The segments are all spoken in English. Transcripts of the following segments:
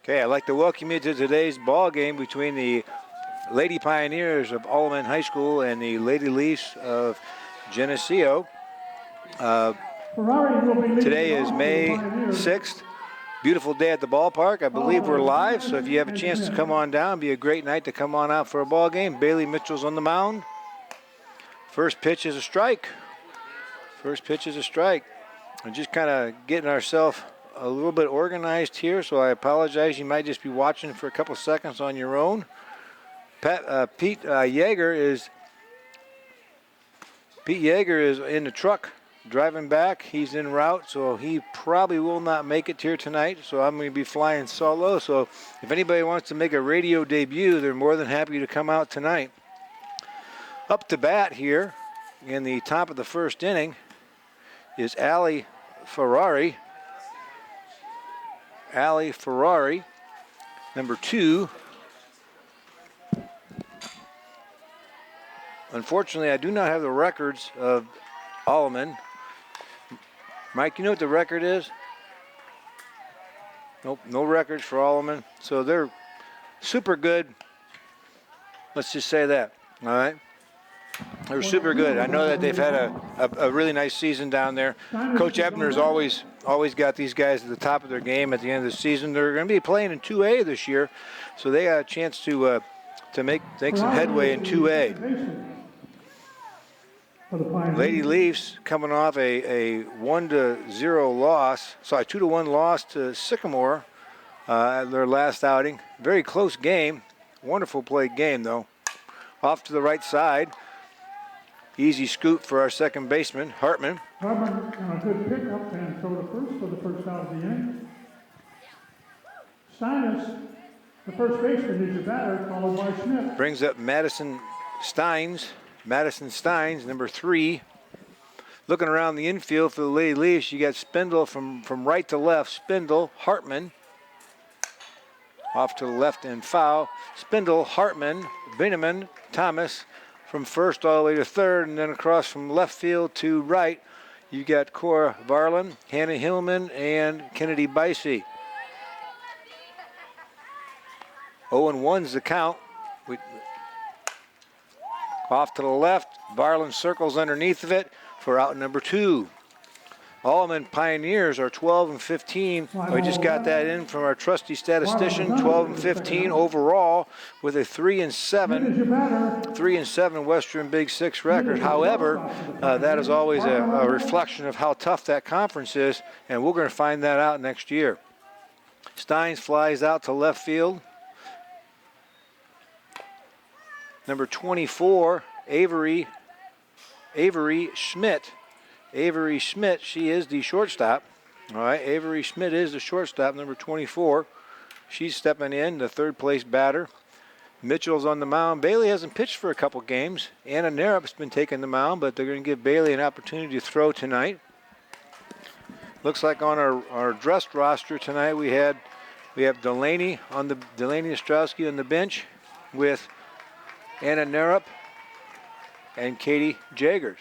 Okay, I'd like to welcome you to today's ball game between the Lady Pioneers of Alleman High School and the Lady Leafs of Geneseo. Today is May 6th. Beautiful day at the ballpark. I believe we're live, so if you have a chance to come on down, it'd be a great night to come on out for a ball game. Bailey Mitchell's on the mound. First pitch is a strike. First pitch is a strike. We're just kind of getting ourselves a little bit organized here, so I apologize. You might just be watching for a couple seconds on your own. Pete Yeager is in the truck driving back. He's en route, so he probably will not make it here tonight. So I'm going to be flying solo. So if anybody wants to make a radio debut, they're more than happy to come out tonight. Up to bat here in the top of the first inning is Ali Ferrari. Ali Ferrari, number 2. Unfortunately, I do not have the records of Alleman. Mike, you know what the record is? Nope, no records for Alleman. So they're super good. Let's just say that, all right? They're super good. I know that they've had a really nice season down there. Coach Ebner's always got these guys at the top of their game at the end of the season. They're going to be playing in 2A this year, so they got a chance to make some headway in 2A. Lady Leafs coming off a 1-0 loss. Sorry, 2-1 loss to Sycamore at their last outing. Very close game. Wonderful played game, though. Off to the right side. Easy scoop for our second baseman, Hartman. Hartman on a good pickup and throw to first for the first out of the inning. Steines, the first baseman, is your batter, followed by Smith. Brings up Madison Steins. Madison Steins, number 3. Looking around the infield for the Lady Leafs, you got Spindle from right to left. Spindle, Hartman. Off to the left and foul. Spindle, Hartman, Bineman, Thomas. From first all the way to third, and then across from left field to right, you got Cora Varlin, Hannah Hillman, and Kennedy Bicey. 0-1's the count. Off to the left, Varlin circles underneath of it for out number 2. Alleman Pioneers are 12-15. We just got that in from our trusty statistician. 12-15 overall with a 3-7 Western Big Six record. However, that is always a reflection of how tough that conference is, and we're going to find that out next year. Steins flies out to left field. Number 24, Avery Schmidt. Avery Schmidt, she is the shortstop. All right, Avery Schmidt is the shortstop, number 24. She's stepping in, the third place batter. Mitchell's on the mound. Bailey hasn't pitched for a couple games. Anna Narup's been taking the mound, but they're going to give Bailey an opportunity to throw tonight. Looks like on our dressed roster tonight we have Delaney Ostrowski on the bench with Anna Narup and Katie Jaggers.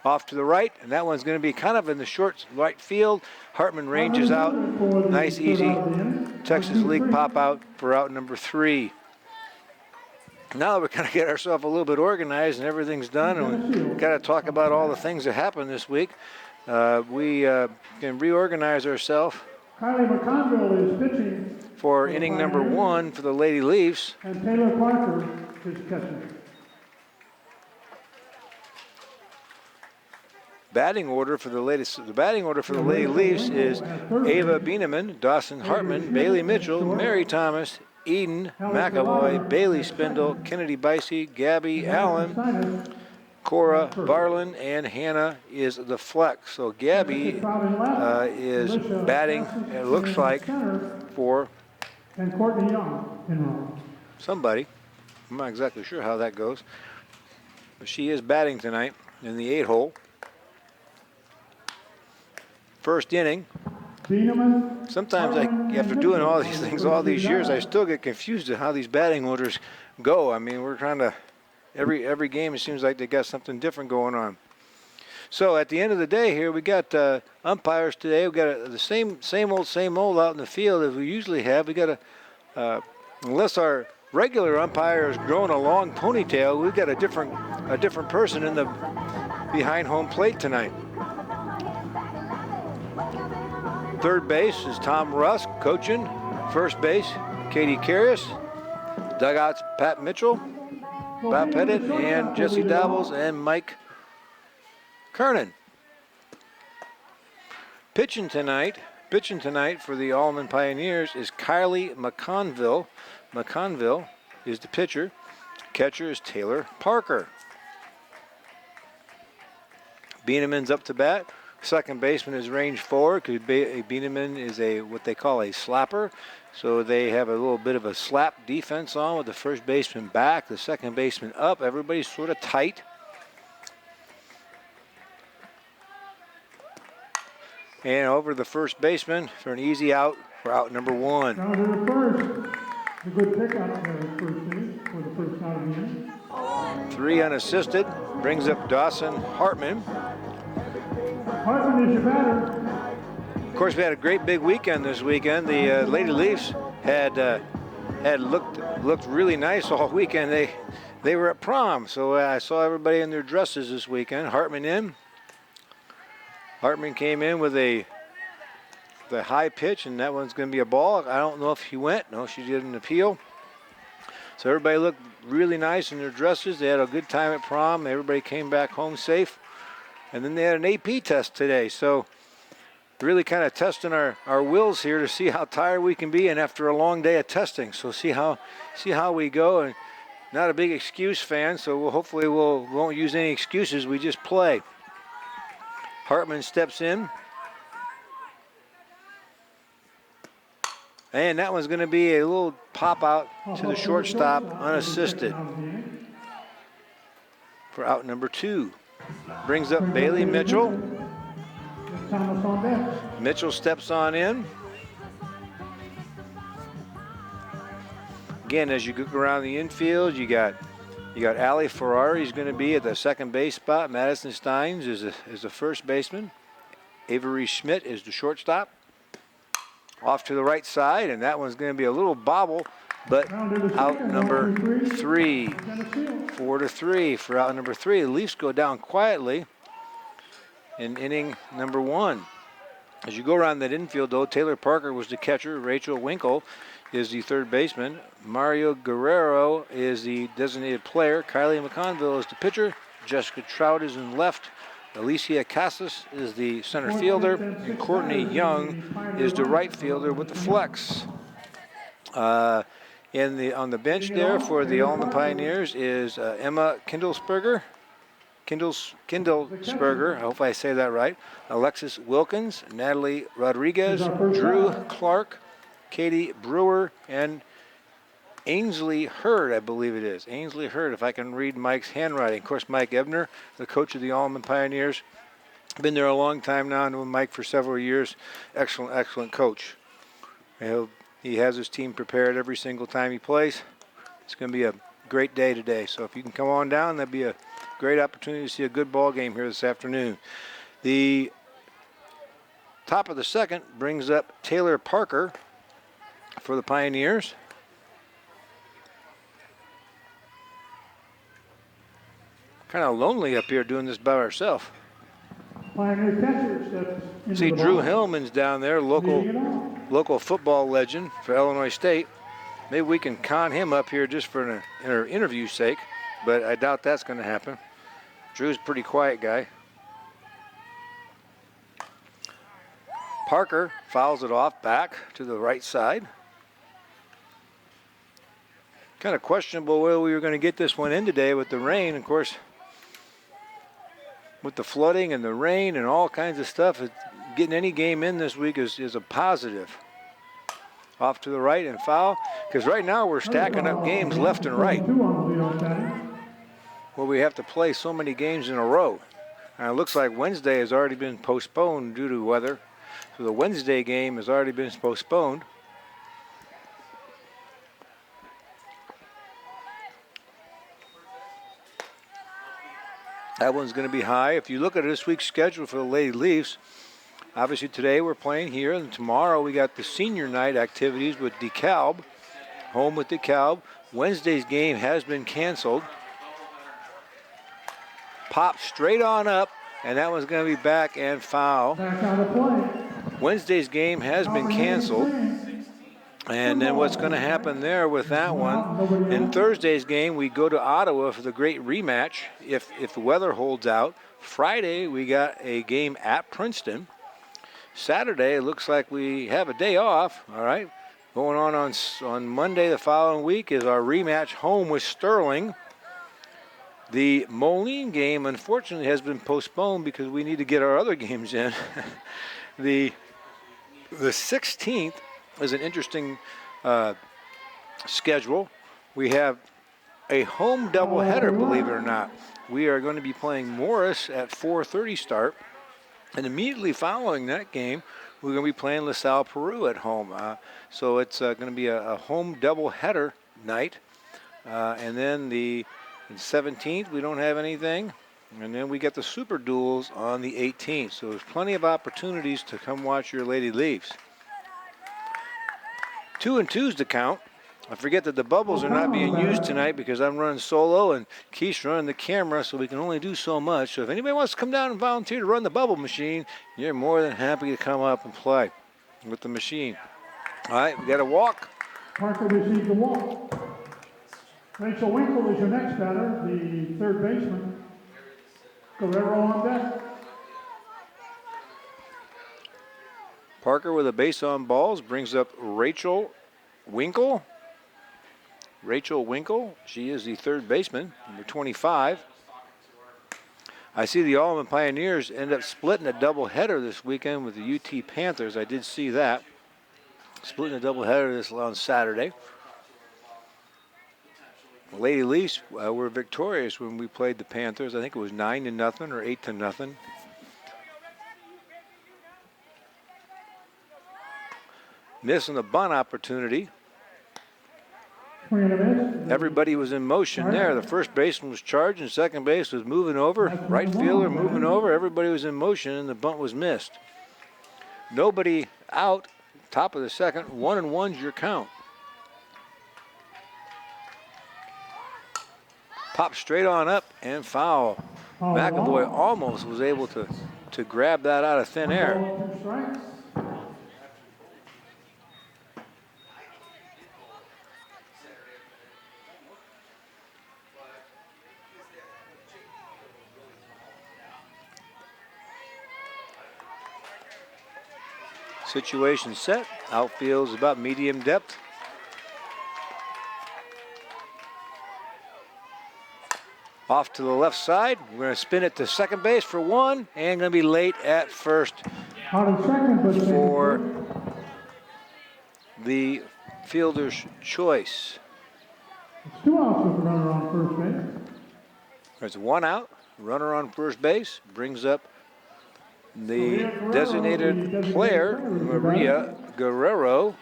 Off to the right, and that one's going to be kind of in the short right field. Hartman ranges out. Nice, easy Texas League pop out for out number 3. Now that we're going to get ourselves a little bit organized and everything's done, and we've got to talk about all the things that happened this week, we can reorganize ourselves for inning number 1 for the Lady Leafs. And Taylor Parker is catching. Batting order for the Lady Leafs is Ava Bieneman, Dawson Hartman, Bailey Mitchell, Mary Thomas, Eden McAvoy, Bailey Spindle, Kennedy Bicey, Gabby Allen, Cora Varlin, and Hannah is the flex. So Gabby is batting, it looks like, for and Courtney Young somebody. I'm not exactly sure how that goes. But she is batting tonight in the 8-hole. First inning. Sometimes after doing all these things all these years, I still get confused at how these batting orders go. I mean, we're trying to, every game it seems like they got something different going on. So at the end of the day here, we got umpires today. We got the same old out in the field as we usually have. We got unless our regular umpire is growing a long ponytail, we've got a different person in the behind home plate tonight. Third base is Tom Rusk coaching. First base, Katie Carius. Dugouts, Pat Mitchell, Bob Pettit, and Jesse Davos, and Mike Kernan. Pitching tonight for the Alleman Pioneers is Kylie McConville. McConville is the pitcher. Catcher is Taylor Parker. Bieneman's up to bat. Second baseman is range forward because Bieneman is what they call a slapper. So they have a little bit of a slap defense on with the first baseman back, the second baseman up. Everybody's sort of tight. And over the first baseman for an easy out for out number 1. Down to the first. A good pickup there at first base for the first out of the inning. 3 unassisted. Brings up Dawson Hartman. Hartman is your batter. Of course, we had a great big weekend this weekend. The Lady Leafs had looked really nice all weekend. They were at prom, so I saw everybody in their dresses this weekend. Hartman in. Hartman came in with the high pitch, and that one's going to be a ball. I don't know if he went. No, she didn't appeal. So everybody looked really nice in their dresses. They had a good time at prom. Everybody came back home safe. And then they had an AP test today. So really kind of testing our wills here to see how tired we can be, and after a long day of testing. So see how we go. And not a big excuse fan, so hopefully we won't use any excuses. We just play. Hartman steps in. And that one's going to be a little pop out to the shortstop, unassisted, for out number 2. Brings up Bailey Mitchell. Mitchell steps on in. Again, as you go around the infield, you got Ali Ferrari is going to be at the second base spot. Madison Steins is the first baseman. Avery Schmidt is the shortstop. Off to the right side, and that one's going to be a little bobble, but out number 3. 4-3 for out number 3. The Leafs go down quietly in inning number 1. As you go around that infield, though, Taylor Parker was the catcher. Rachel Winkle is the third baseman. Mario Guerrero is the designated player. Kylie McConville is the pitcher. Jessica Trout is in left. Alicia Casas is the center fielder, and Courtney Young is the right fielder with the flex. On the bench there for the Alleman Pioneers is Emma Kindlesberger. Kindlesberger, I hope I say that right. Alexis Wilkins, Natalie Rodriguez, Drew Clark, Katie Brewer, and Ainsley Hurd, I believe it is. Ainsley Hurd, if I can read Mike's handwriting. Of course, Mike Ebner, the coach of the Alleman Pioneers. Been there a long time now, known Mike for several years. Excellent coach. He has his team prepared every single time he plays. It's going to be a great day today. So if you can come on down, that'd be a great opportunity to see a good ball game here this afternoon. The top of the second brings up Taylor Parker for the Pioneers. Kind of lonely up here doing this by ourselves. See, Drew Hillman's down there, local football legend for Illinois State. Maybe we can con him up here just for an interview sake, but I doubt that's going to happen. Drew's a pretty quiet guy. Parker fouls it off back to the right side. Kind of questionable whether we were going to get this one in today with the rain. Of course, with the flooding and the rain and all kinds of stuff, getting any game in this week is a positive. Off to the right and foul, because right now we're stacking up games left and right, where we have to play so many games in a row. And it looks like Wednesday has already been postponed due to weather. So the Wednesday game has already been postponed. That one's going to be high. If you look at this week's schedule for the Lady Leafs, obviously today we're playing here, and tomorrow we got the senior night activities with DeKalb, home with DeKalb. Wednesday's game has been canceled. Pop straight on up, and that one's going to be back and foul. Back out of play. Wednesday's game has been canceled. And then what's going to happen there with that one, in Thursday's game, we go to Ottawa for the great rematch if the weather holds out. Friday, we got a game at Princeton. Saturday, it looks like we have a day off, all right? Going on Monday the following week is our rematch home with Sterling. The Moline game, unfortunately, has been postponed because we need to get our other games in. The 16th is an interesting schedule. We have a home doubleheader, believe it or not. We are going to be playing Morris at 4:30 start, and immediately following that game, we're going to be playing LaSalle Peru at home. So it's going to be a home doubleheader night, and then the 17th we don't have anything, and then we get the Super Duels on the 18th. So there's plenty of opportunities to come watch your Lady Leafs. 2 and 2's to count. I forget that the bubbles are not being used tonight because I'm running solo and Keith's running the camera, so we can only do so much. So if anybody wants to come down and volunteer to run the bubble machine, you're more than happy to come up and play with the machine. All right, we got a walk. Parker receives the walk. Rachel Winkle is your next batter, the third baseman. Guerrero on deck. Parker with a base on balls brings up Rachel Winkle. Rachel Winkle, she is the third baseman, number 25. I see the Alleman Pioneers end up splitting a doubleheader this weekend with the UT Panthers. I did see that. Splitting a doubleheader this on Saturday. Lady Leafs were victorious when we played the Panthers. I think it was 9-0 or 8-0. Missing the bunt opportunity. Everybody was in motion there. The first baseman was charging, second base was moving over, right fielder moving over. Everybody was in motion, and the bunt was missed. Nobody out, top of the second. 1-1's your count. Pop straight on up and foul. McAvoy almost was able to grab that out of thin air. Situation set. Outfield is about medium depth. Off to the left side. We're going to spin it to second base for one, and going to be late at first for the fielder's choice. It's 2 outs with the runner on first base. There's 1 out. Runner on first base brings up the designated player, Maria Guerrero.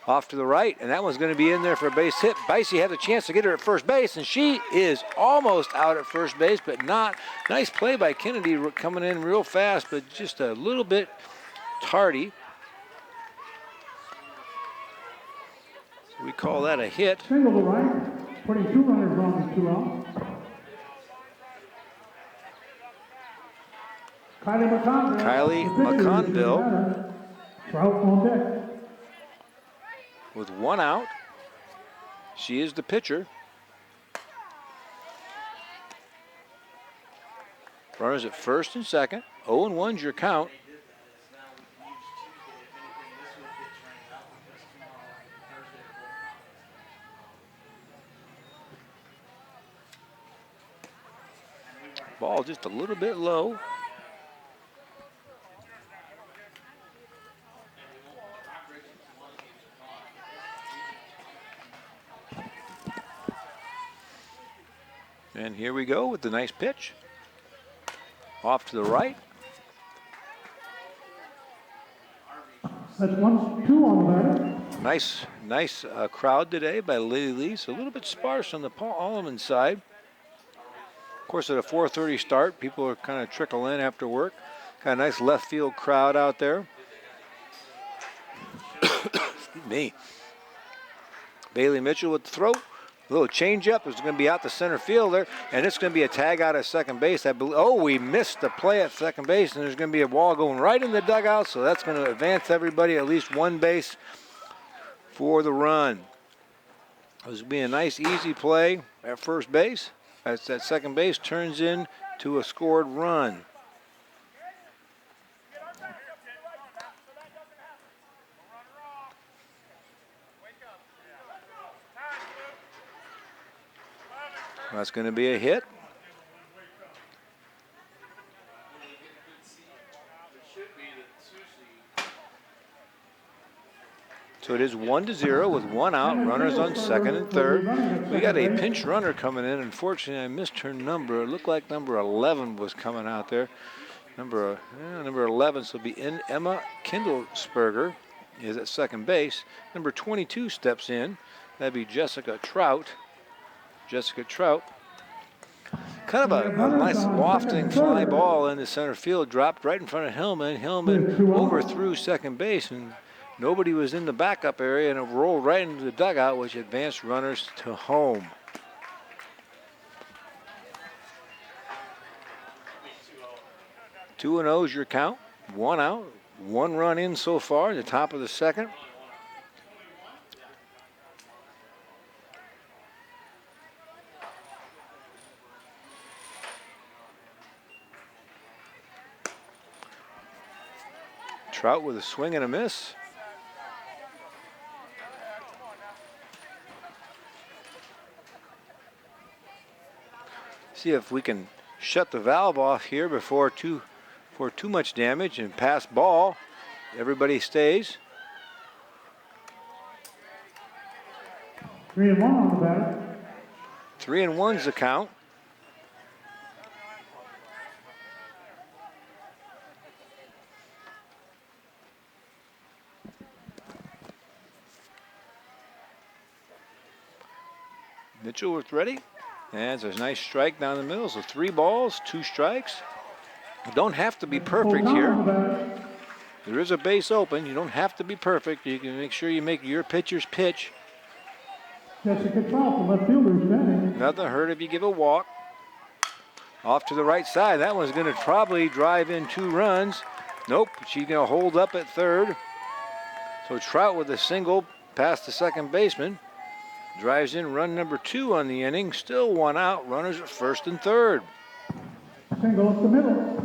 Off to the right, and that one's going to be in there for a base hit. Bicey had a chance to get her at first base, and she is almost out at first base, but not. Nice play by Kennedy coming in real fast, but just a little bit tardy. So we call that a hit. Single to right, putting 2 runners on the 2 out. Kylie McConville. Trout on deck. With 1 out. She is the pitcher. Runners at first and second. 0-1's your count. Ball just a little bit low. And here we go with the nice pitch. Off to the right. That's 1-2 on the batter. Nice Nice crowd today by Lily Lee. So a little bit sparse on the Paul Alleman side. Of course, at a 4:30 start, people are kind of trickle in after work. Got a nice left field crowd out there. Excuse me. Bailey Mitchell with the throw. A little changeup is going to be out the center field there, and it's going to be a tag out at second base. We missed the play at second base, and there's going to be a ball going right in the dugout, so that's going to advance everybody at least one base for the run. This will be a nice, easy play at first base. As that second base turns into a scored run. That's going to be a hit. So it is 1-0 with one out, runners on second and third. We got a pinch runner coming in. Unfortunately, I missed her number. It looked like number 11 was coming out there. Number 11, so it'll be in Emma Kindlesberger is at second base. Number 22 steps in. That'd be Jessica Trout. Kind of a nice wafting fly ball in the center field, dropped right in front of Hillman. Hillman overthrew second base, and nobody was in the backup area, and it rolled right into the dugout, which advanced runners to home. Two and 0 is your count. One out, one run in so far in the top of the second. Trout with a swing and a miss. See if we can shut the valve off here before too much damage and pass ball. Everybody stays. 3-1 on the batter. 3-1's the count. Mitchell was ready. And there's a nice strike down the middle. So 3 balls, 2 strikes. You don't have to be perfect here. There is a base open. You don't have to be perfect. You can make sure you make your pitcher's pitch. Jessica Trout, the left fielder, is batting. Nothing hurt if you give a walk. Off to the right side. That one's going to probably drive in 2 runs. Nope, she's going to hold up at third. So Trout with a single past the second baseman. Drives in run number 2 on the inning. Still 1 out. Runners at first and third. Single up the middle.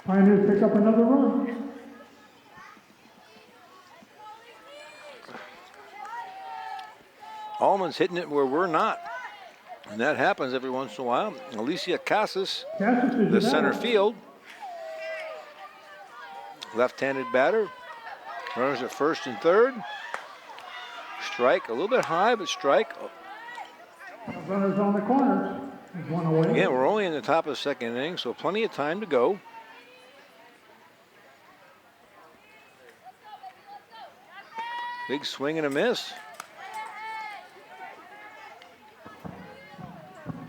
Pioneers pick up another run. Allman's hitting it where we're not. And that happens every once in a while. Alicia Casas, the center field. Left-handed batter. Runners at first and third. Strike, a little bit high, but strike. Runners on the corners. There's 1 away. Again, we're only in the top of the second inning, so plenty of time to go. Big swing and a miss.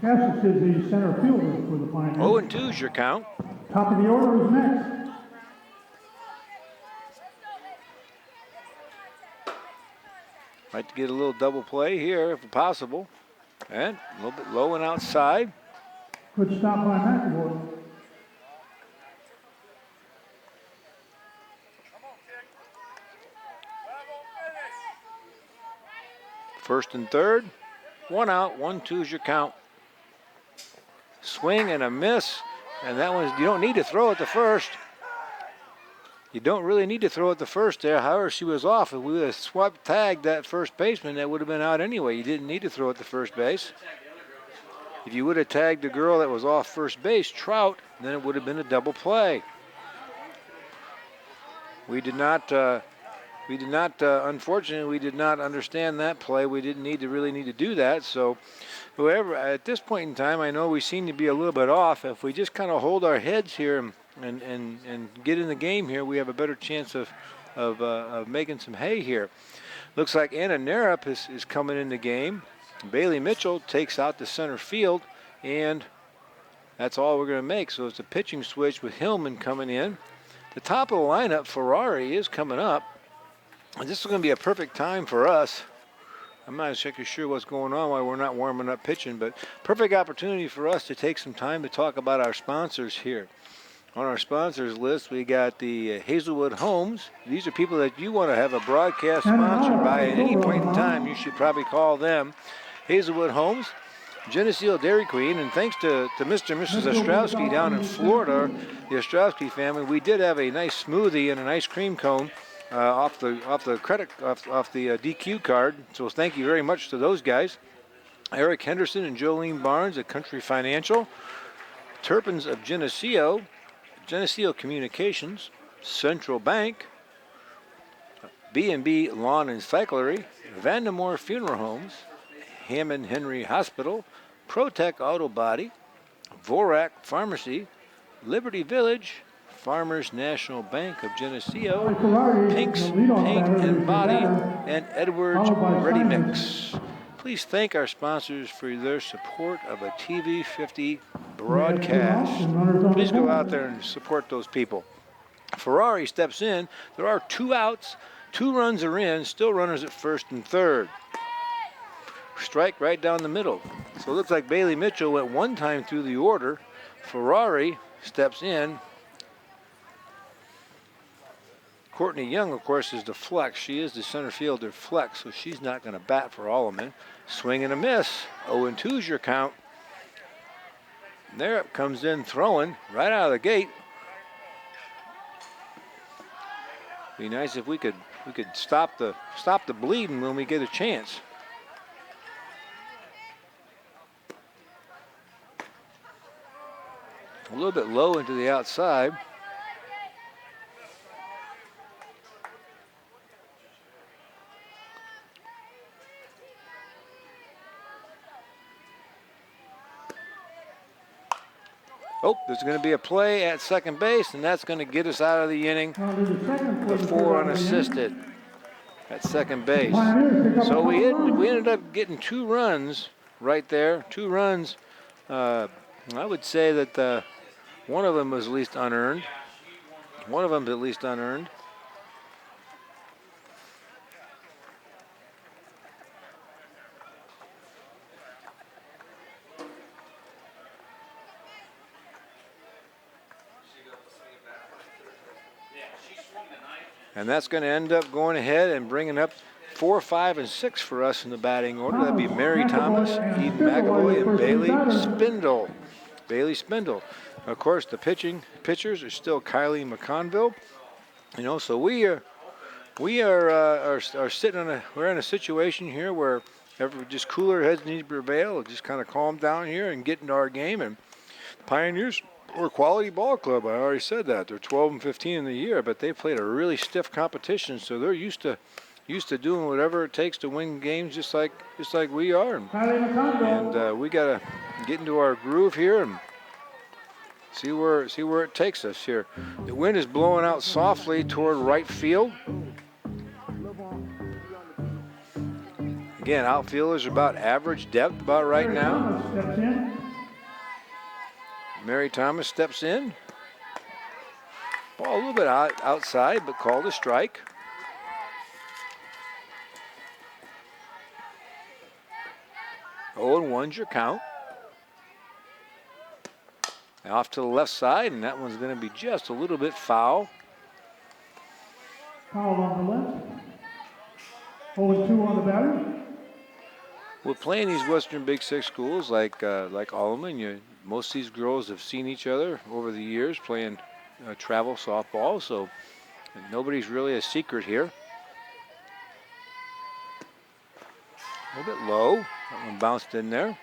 Cassis is the center fielder for the Pioneers. 0-2 is your count. Top of the order is next. Like to get a little double play here if possible. And a little bit low and outside. Good stop by McAvoy. First and third. 1 out, 1-2 is your count. Swing and a miss. And that one's, you don't need to throw at the first. You don't really need to throw at the first there. However, she was off. If we would have tagged that first baseman, that would have been out anyway. You didn't need to throw at the first base. If you would have tagged the girl that was off first base, Trout, then it would have been a double play. We did not, unfortunately, we did not understand that play. We didn't really need to do that. So, whoever, at this point in time, I know we seem to be a little bit off. If we just kind of hold our heads here and get in the game here, we have a better chance of of making some hay here. Looks like Anna Narup is coming in the game. Bailey Mitchell takes out the center field, and that's all we're going to make. So it's a pitching switch with Hillman coming in. The top of the lineup, Ferrari, is coming up. And this is going to be a perfect time for us. I'm not exactly sure what's going on, why we're not warming up pitching, but perfect opportunity for us to take some time to talk about our sponsors here. On our sponsors list, we got the Hazelwood Homes. These are people that you want to have a broadcast sponsored by at any point in time. You should probably call them. Hazelwood Homes, Geneseo Dairy Queen, and thanks to Mr. and Mrs. Ostrowski down in Florida, the Ostrowski family, we did have a nice smoothie and an ice cream cone off the DQ card. So thank you very much to those guys. Eric Henderson and Jolene Barnes at Country Financial, Turpins of Geneseo, Geneseo Communications, Central Bank, B&B Lawn and Cyclery, Vandemore Funeral Homes, Hammond Henry Hospital, Protec Auto Body, Vorak Pharmacy, Liberty Village, Farmers National Bank of Geneseo, Pink's Paint and Body, and Edwards Ready Mix. Please thank our sponsors for their support of a TV 50 broadcast. Please go out there and support those people. Ferrari steps in. There are 2 outs. 2 runs are in. Still runners at first and third. Strike right down the middle. So it looks like Bailey Mitchell went 1 time through the order. Ferrari steps in. Courtney Young, of course, is the flex. She is the center fielder flex, so she's not going to bat for Alleman. Swing and a miss. 0-2 is your count. There it comes in throwing right out of the gate. Be nice if we could stop the bleeding when we get a chance. A little bit low into the outside. Oh, there's going to be a play at second base, and that's going to get us out of the inning. The 4 unassisted at second base. So we ended up getting 2 runs right there. 2 runs. I would say that one of them was at least unearned. One of them at least unearned. And that's going to end up going ahead and bringing up 4, 5, and 6 for us in the batting order. That'd be Mary Thomas, Eden McAvoy, and Bailey Spindle. Bailey Spindle. Of course, the pitchers are still Kylie McConville. You know, so we are sitting we're in a situation here where just cooler heads need to prevail. Just kind of calm down here and get into our game. And Pioneers, we're a quality ball club. I already said that. They're 12-15 in the year, but they played a really stiff competition, so they're used to doing whatever it takes to win games, just like we are. And we gotta get into our groove here and see where it takes us here. The wind is blowing out softly toward right field. Again, outfielders are about average depth about right now. Mary Thomas steps in. Ball a little bit outside, but called a strike. Oh, and 1's your count. Off to the left side, and that one's going to be just a little bit foul. Foul on the left. 0-2 on the batter. We're playing these Western Big Six schools like Alleman. Most of these girls have seen each other over the years playing travel softball, so nobody's really a secret here. A little bit low. That one bounced in there.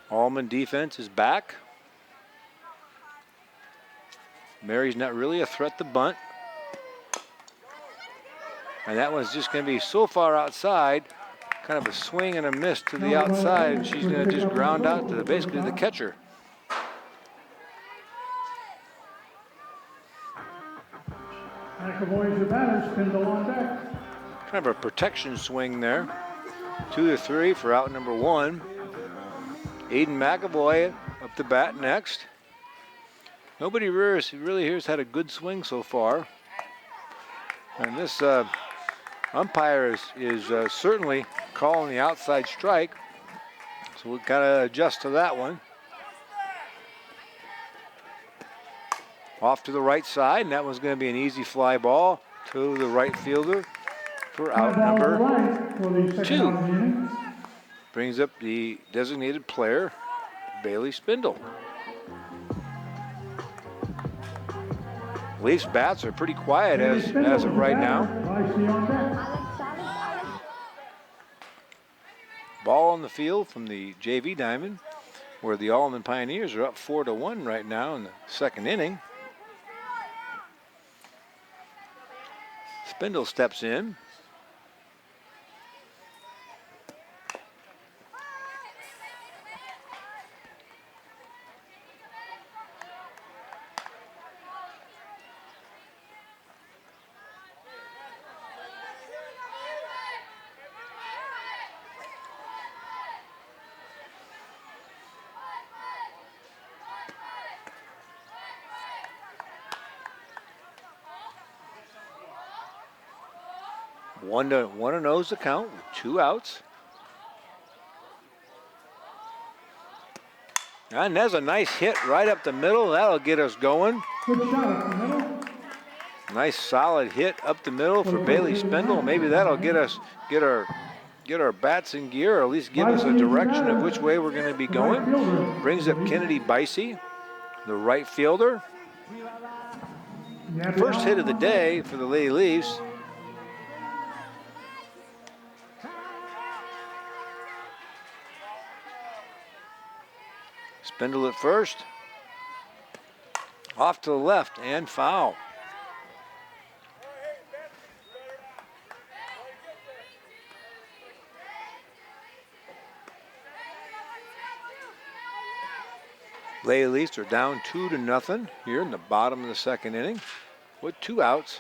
Alleman defense is back. Mary's not really a threat to bunt. And that one's just going to be so far outside, kind of a swing and a miss to the outside, and she's going to just ground out to basically the catcher. McAvoy is your batter. Spindle on deck. Kind of a protection swing there. 2-3 for out number 1. Aiden McAvoy up to bat next. Nobody really here has had a good swing so far. And this umpire is certainly calling the outside strike. So we've got to adjust to that one. Off to the right side, and that one's going to be an easy fly ball to the right fielder for out number 2. Brings up the designated player, Bailey Spindle. Leafs bats are pretty quiet as of right now. Ball on the field from the JV diamond, where the Alleman Pioneers are up 4-1 right now in the second inning. Spindle steps in. One to nose the count with 2 outs. And there's a nice hit right up the middle. That'll get us going. Good shot up the middle. Nice solid hit up the middle for Bailey Spindle. Maybe that'll get our bats in gear, or at least give us a direction of which way we're going to be going. Brings up Kennedy Bicey, the right fielder. First hit of the day for the Lady Leafs. Spindle at first. Off to the left and foul. Lady Leafs are down 2-0 here in the bottom of the second inning with 2 outs.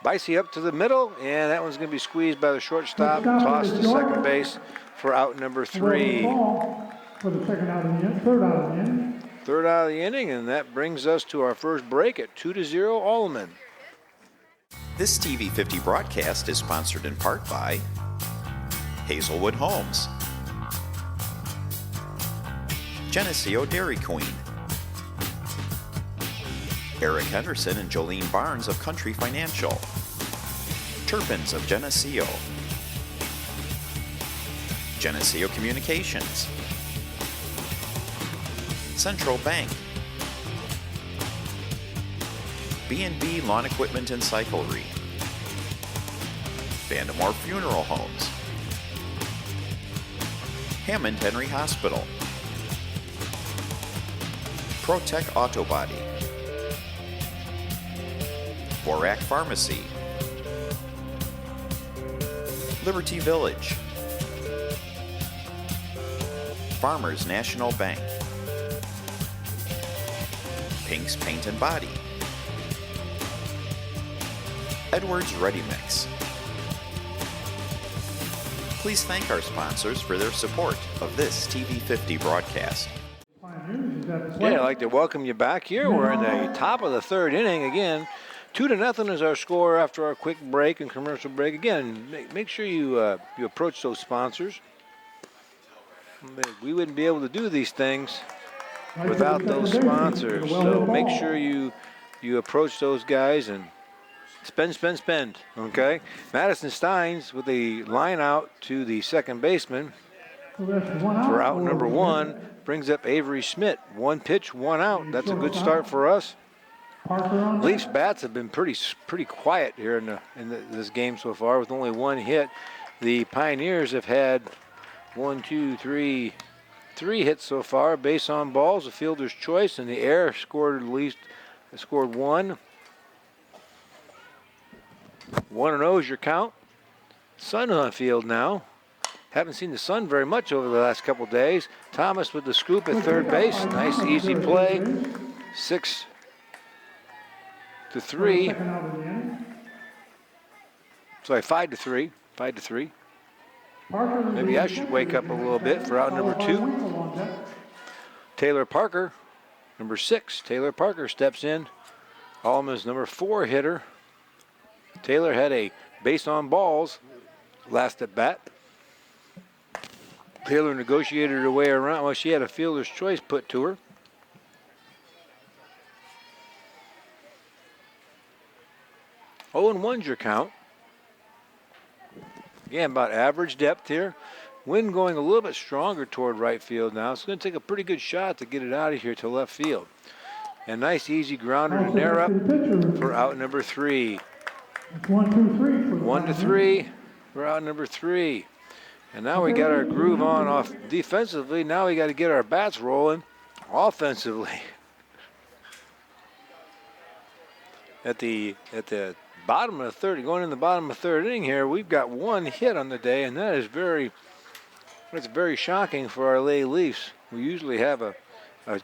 Bicey up to the middle, and that one's going to be squeezed by the shortstop. Tossed to second base for out number 3. For the second out of the inning, third out of the inning. Third out of the inning, and that brings us to our first break at 2-0 Alleman. This TV 50 broadcast is sponsored in part by Hazelwood Homes, Geneseo Dairy Queen, Eric Henderson and Jolene Barnes of Country Financial, Turpins of Geneseo, Geneseo Communications, Central Bank, B&B Lawn Equipment and Cyclery, Vandemore Funeral Homes, Hammond Henry Hospital, ProTech Auto Body, Borac Pharmacy, Liberty Village, Farmers National Bank, Pink's Paint and Body, Edwards Ready Mix. Please thank our sponsors for their support of this TV 50 broadcast. Yeah, I'd like to welcome you back here. We're in the top of the third inning again. 2-0 is our score after our quick break and commercial break. Again, make sure you approach those sponsors. We wouldn't be able to do these things without those sponsors. So make sure you approach those guys and spend, okay? Madison Steins with the line out to the second baseman for out number 1. Brings up Avery Schmidt. 1 pitch, 1 out. That's a good start for us. Leafs bats have been pretty quiet here in this game so far with only 1 hit. The Pioneers have had 3 hits so far. Base on balls, a fielder's choice, and the air scored 1. 1-0 is your count. Sun on field now. Haven't seen the sun very much over the last couple days. Thomas with the scoop at third base. Nice easy play. 6 6-3. Second out of the inning. Sorry, 5-3. 5-3. Parker, Maybe I should wake up a little bit for out number followed by 2. Winkle on deck. Taylor Parker, number 6. Taylor Parker steps in. Alleman's number 4 hitter. Taylor had a base on balls last at bat. Taylor negotiated her way around. Well, she had a fielder's choice put to her. Oh, and 1's your count. Again, about average depth here. Wind going a little bit stronger toward right field now. It's going to take a pretty good shot to get it out of here to left field. And nice easy grounder to narrow up for out number 3. It's 1, 2, 3 for the 1-3 for out number 3. And now we got our groove on off defensively. Now we got to get our bats rolling offensively. At the bottom of the third, going in the bottom of the third inning here, we've got 1 hit on the day, and that's very shocking for our Lady Leafs. We usually have a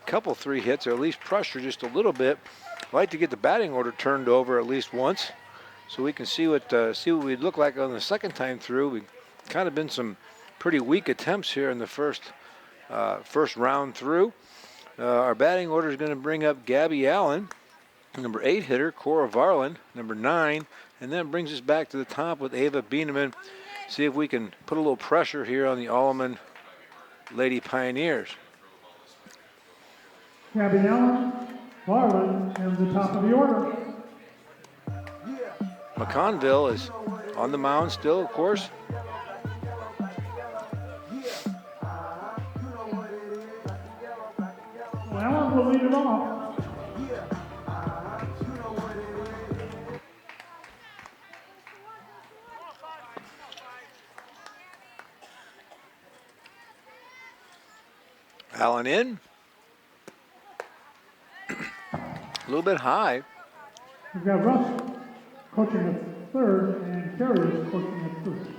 couple 3 hits, or at least pressure just a little bit. I'd like to get the batting order turned over at least once, so we can see what we look like on the second time through. We've kind of been some pretty weak attempts here in the first round through. Our batting order is going to bring up Gabby Allen, number 8 hitter, Cora Varlin, number 9, and then brings us back to the top with Ava Bieneman. See if we can put a little pressure here on the Alleman Lady Pioneers. Gabby Allen, Varlin, and the top of the order. McConville is on the mound still, of course. Allen will lead it off. Allen in. A little bit high. We've got Russ coaching at third and Kerry is coaching at first.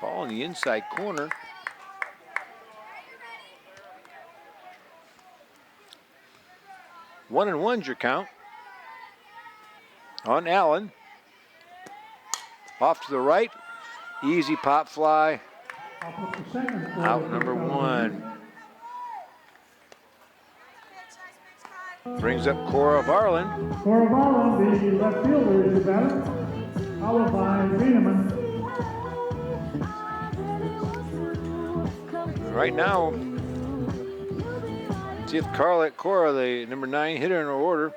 Ball in the inside corner. One and one's your count on Allen. Off to the right. Easy pop fly. I'll put the second for Out number 1. Brings up Cora Varlin. Cora Varlin, the left fielder, is the batter, followed by Bieneman. Right now, see if Cora, the number 9 hitter in our order,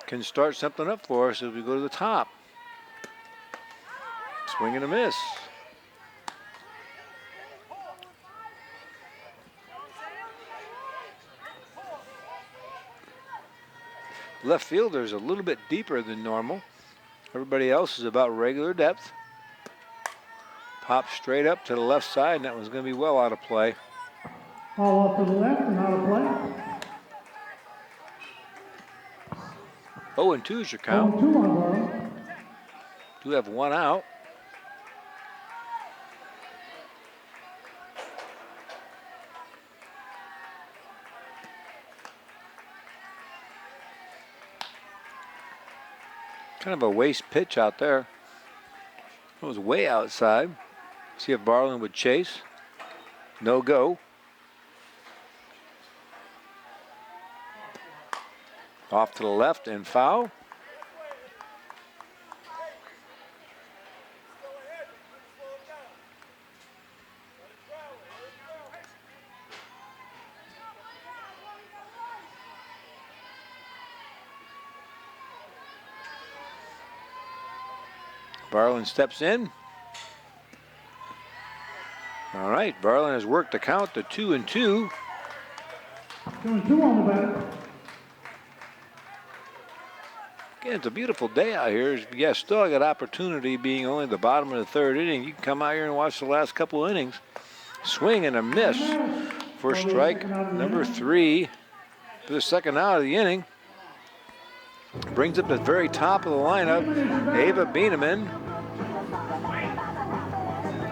can start something up for us as we go to the top. Swing and a miss. Left fielder is a little bit deeper than normal. Everybody else is about regular depth. Pop straight up to the left side, and that one's going to be well out of play. All off to the left and out of play. 0-2 is your count. 0-2 on Varlin. Do have 1 out. Kind of a waste pitch out there. It was way outside. See if Varlin would chase. No go. Off to the left and foul. Varlin steps in. All right, Varlin has worked the count to 2-2. 2-2 on the bat. Again, it's a beautiful day out here. Yeah, still got opportunity being only the bottom of the third inning. You can come out here and watch the last couple innings. Swing and a miss for strike number 3 for the second out of the inning. Brings up the very top of the lineup, Ava Bieneman.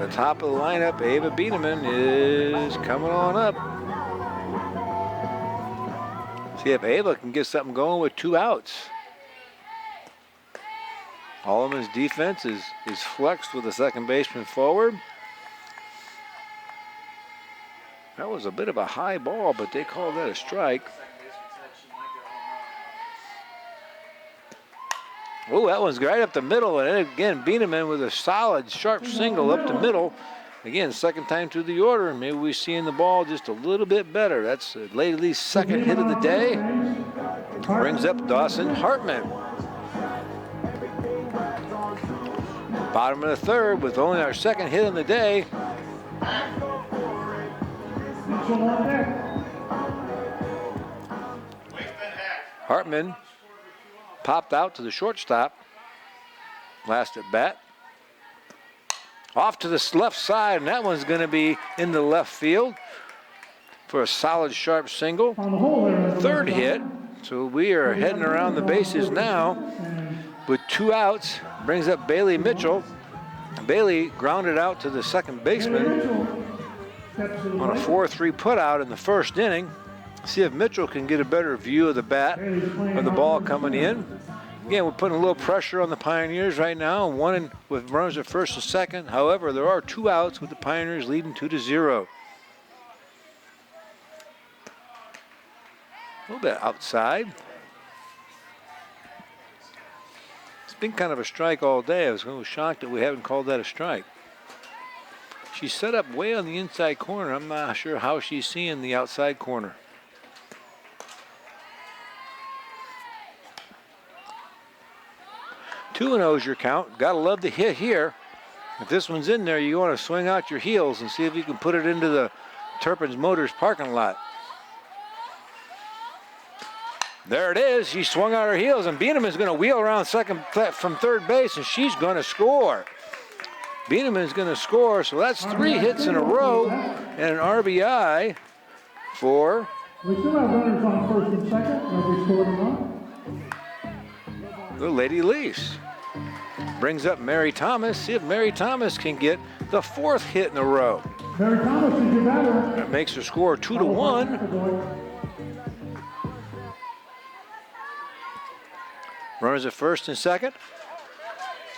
the top of the lineup, Ava Bieneman, is coming on up. See if Ava can get something going with 2 outs. Alleman's defense is flexed with the second baseman forward. That was a bit of a high ball, but they called that a strike. Oh, that one's right up the middle, and again, Bieneman with a solid, sharp single up the middle. Again, second time through the order, and maybe we're seeing the ball just a little bit better. That's Lady Lee's second hit of the day. Brings up Dawson Hartman. Bottom of the third with only our second hit of the day. Hartman popped out to the shortstop. Last at bat. Off to the left side, and that one's going to be in the left field for a solid, sharp single. Third hit. So we are heading around the bases now with 2 outs. Brings up Bailey Mitchell. Bailey grounded out to the second baseman on a 4-3 putout in the first inning. See if Mitchell can get a better view of the bat or the ball coming in. Again, we're putting a little pressure on the Pioneers right now, one with runners at first and second. However, there are 2 outs with the Pioneers leading 2-0. A little bit outside. It's been kind of a strike all day. I was a little shocked that we haven't called that a strike. She's set up way on the inside corner. I'm not sure how she's seeing the outside corner. Two 2-0 is your count. Gotta love the hit here. If this one's in there, you want to swing out your heels and see if you can put it into the Turpin's Motors parking lot. There it is. She swung out her heels, and Bieneman's going to wheel around second from third base, and she's going to score. Bieneman's going to score, so that's 3 hits in a row and an RBI for. We still have runners on first and second. Have we scored them up? The Lady Leafs. Brings up Mary Thomas. See if Mary Thomas can get the 4th hit in a row. Mary Thomas is your batter. That makes her score 2-1. Runners at first and second.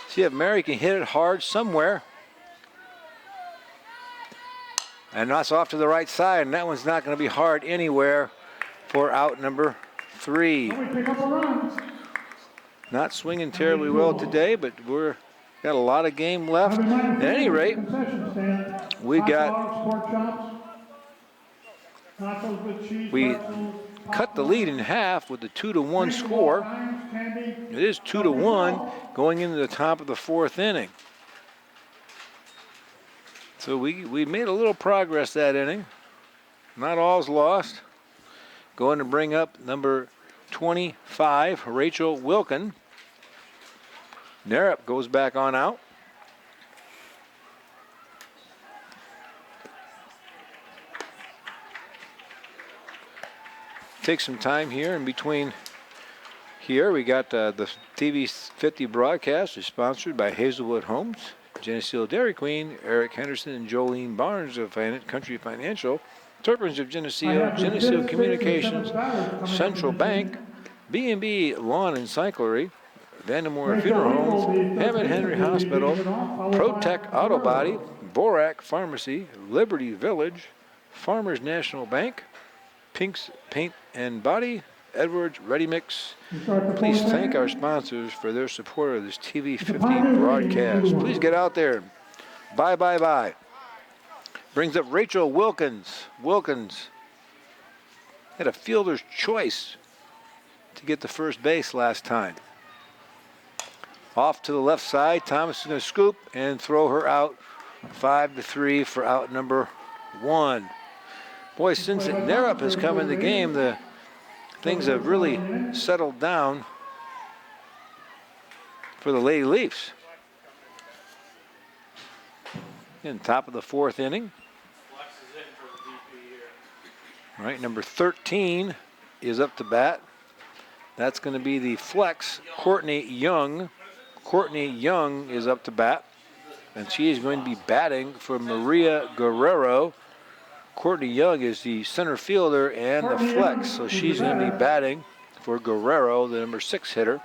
See if Mary can hit it hard somewhere. And that's off to the right side, and that one's not going to be hard anywhere for out number 3. We pick up a run. Not swinging terribly well today, but we're got a lot of game left. At any rate, we cut the lead in half with the 2-1 score. It is 2-1 going into the top of the 4th inning. So we made a little progress that inning. Not all's lost. Going to bring up number 25, Rachel Wilkin. Narup goes back on out. Take some time here in between. Here we got the TV 50 broadcast is sponsored by Hazelwood Homes, Geneseo Dairy Queen, Eric Henderson and Jolene Barnes of Country Financial, Turpins of Geneseo, Geneseo Communications, Central Bank, B&B Lawn and Cyclery, Vandermoor Funeral Homes, Hammond Henry Hospital, ProTech Auto Body, Borac Pharmacy, Liberty Village, Farmers National Bank, Pink's Paint and Body, Edwards Ready Mix. Please thank our sponsors for their support of this TV 50 broadcast. Please get out there. Bye. Brings up Rachel Wilkins. Wilkins had a fielder's choice to get to first base last time. Off to the left side. Thomas is going to scoop and throw her out. 5-3 for out number 1. Boy, since Narup has come in the game, the things have really settled down for the Lady Leafs. In top of the 4th inning. All right, number 13 is up to bat. That's going to be the flex, Courtney Young. Courtney Young is up to bat. and she is going to be batting for Maria Guerrero. Courtney Young is the center fielder and the Courtney flex, Young so is she's the going to be batter. batting for Guerrero, the number 6 hitter.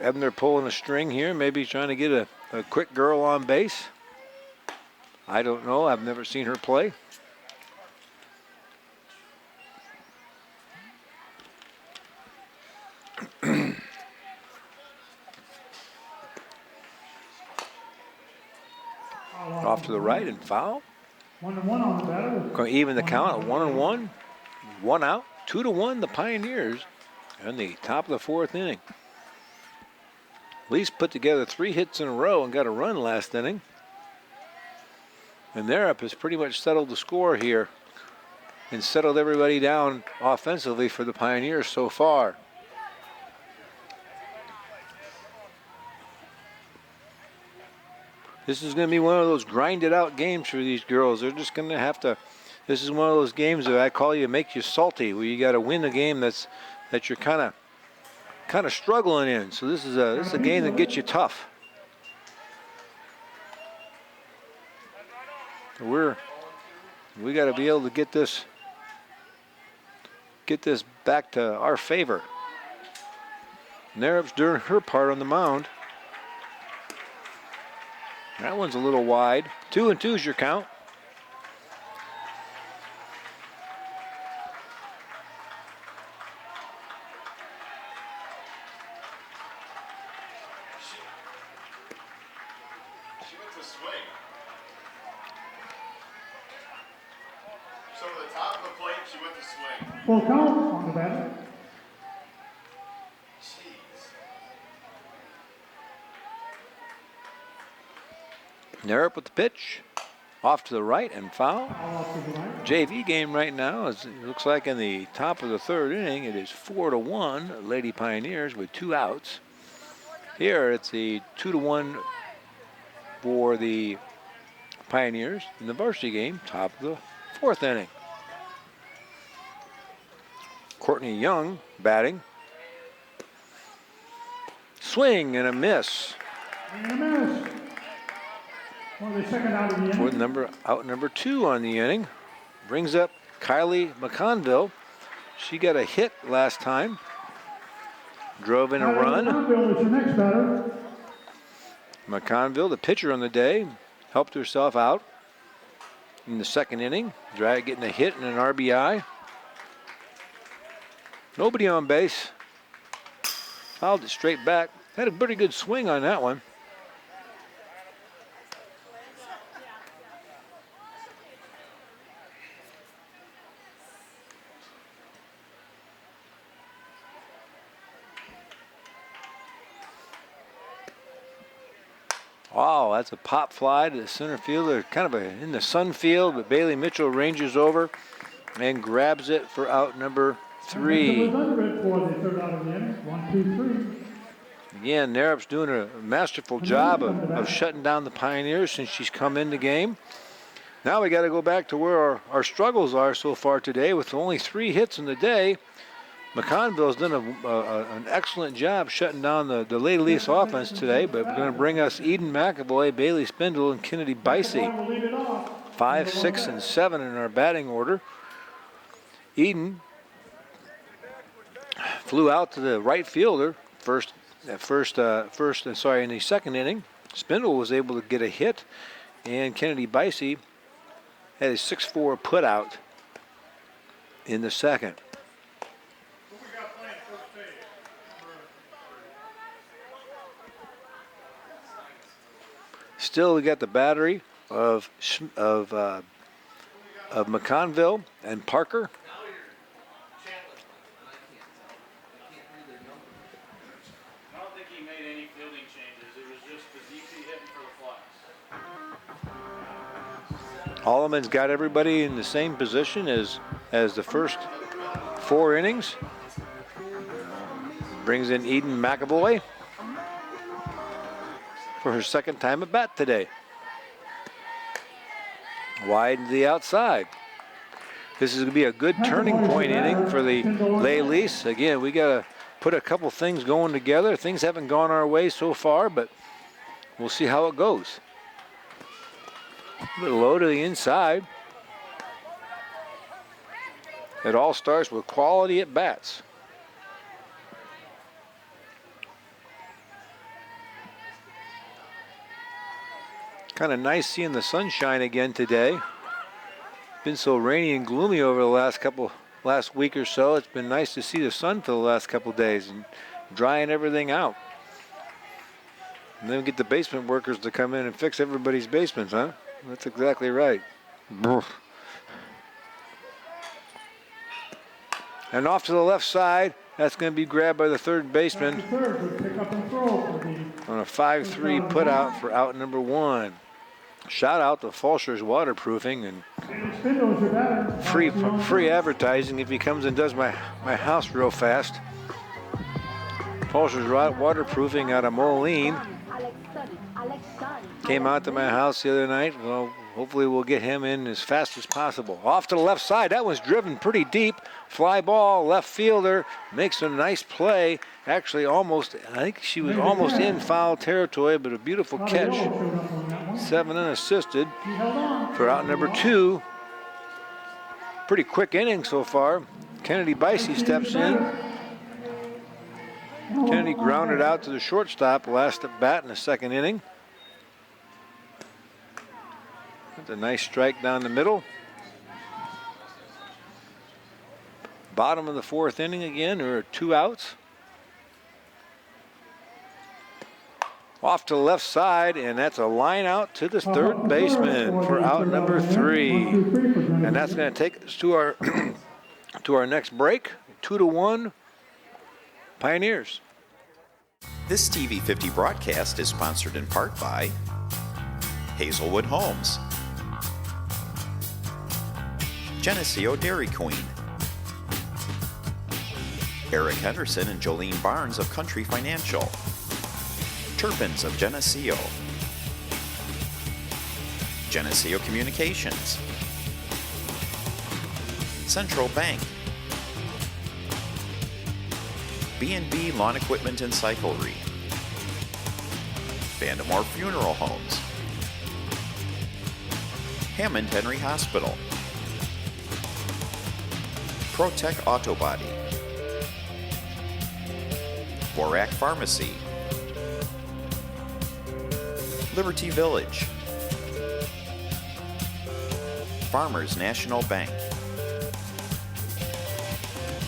Ebner pulling a string here, maybe trying to get a quick girl on base. I don't know. I've never seen her play. Off to the right and foul. 1-1 on the batter. Going to even the count at 1-1. 1 out. 2-1 the Pioneers in the top of the 4th inning. Least put together 3 hits in a row and got a run last inning. And Narup has pretty much settled the score here and settled everybody down offensively for the Pioneers so far. This is going to be one of those grinded out games for these girls. They're just going to have to. This is one of those games that I call you make you salty, where you got to win a game that you're kind of struggling in. So this is a game that gets you tough. We got to be able to get this back to our favor. Narup's doing her part on the mound. That one's a little wide. 2-2 is your count. She went to swing. So to the top of the plate, she went to swing. Full count on the batter. Jeez. Narup with the pitch. Off to the right and foul. All off to the right. JV game right now, it looks like in the top of the 3rd inning, it is 4-1 Lady Pioneers with 2 outs. Here it's the 2-1 for the Pioneers in the varsity game, top of the 4th inning. Courtney Young batting. Swing and a miss And a miss. Well, the second out of the for inning. out number 2 on the inning. Brings up Kylie McConville. She got a hit last time. Drove in a run. McConville is your next batter. McConville, the pitcher on the day, helped herself out in the 2nd inning. Getting a hit and an RBI. Nobody on base. Fouled it straight back. Had a pretty good swing on that one. Wow, that's a pop fly to the center fielder, kind of in the sun field, but Bailey Mitchell ranges over and grabs it for out number 3. Was under it for the third out of the inning. 1, 2, 3. Again, Narup's doing a masterful job of shutting down the Pioneers since she's come in the game. Now we got to go back to where our struggles are so far today with only 3 hits in the day. McConville's done an excellent job shutting down the Lady Leafs offense today, but we're going to bring us Eden McAvoy, Bailey Spindle, and Kennedy Bicey. Will lead it off. 5, 6, and 7 in our batting order. Eden flew out to the right fielder in the 2nd inning. Spindle was able to get a hit, and Kennedy Bicey had a 6-4 put out in the 2nd. Still, we got the battery of McConville and Parker. I don't think he made any fielding changes. It was just the DP hitting for the flies. Alleman's got everybody in the same position as the first 4 innings. Brings in Eden McAvoy for her 2nd time at bat today. Wide to the outside. This is going to be a good turning point inning for the Lady Leafs. Again, we got put a couple things going together. Things haven't gone our way so far, but we'll see how it goes. A little low to the inside. It all starts with quality at bats. Kind of nice seeing the sunshine again today. Been so rainy and gloomy over the last week or so. It's been nice to see the sun for the last couple days and drying everything out. And then get the basement workers to come in and fix everybody's basements, huh? That's exactly right. And off to the left side, that's going to be grabbed by the third baseman Third, good pick up and throw for the on a 5-3 put out for out number 1. Shout out to Fulcher's Waterproofing and Spindle's your batter. free advertising if he comes and does my house real fast. Fulcher's Waterproofing out of Moline came out to my house the other night. Well, hopefully we'll get him in as fast as possible. Off to the left side, that one's driven pretty deep. Fly ball, left fielder makes a nice play. Actually, I think she was almost in foul territory, but a beautiful catch. 7 unassisted for out number 2. Pretty quick inning so far. Kennedy Bicey steps in. Kennedy grounded out to the shortstop last at bat in the second inning. That's a nice strike down the middle. Bottom of the 4th inning again. There are 2 outs. Off to the left side, and that's a line out to the third baseman for out number 3. And that's going to take us to our to our next break. 2-1 Pioneers. This TV 50 broadcast is sponsored in part by Hazelwood Homes, Geneseo Dairy Queen, Eric Henderson and Jolene Barnes of Country Financial, Turpins of Geneseo, Geneseo Communications, Central Bank, B&B Lawn Equipment and Cyclery, Vandemore Funeral Homes, Hammond Henry Hospital, ProTech Auto Body, Borac Pharmacy, Liberty Village, Farmers National Bank,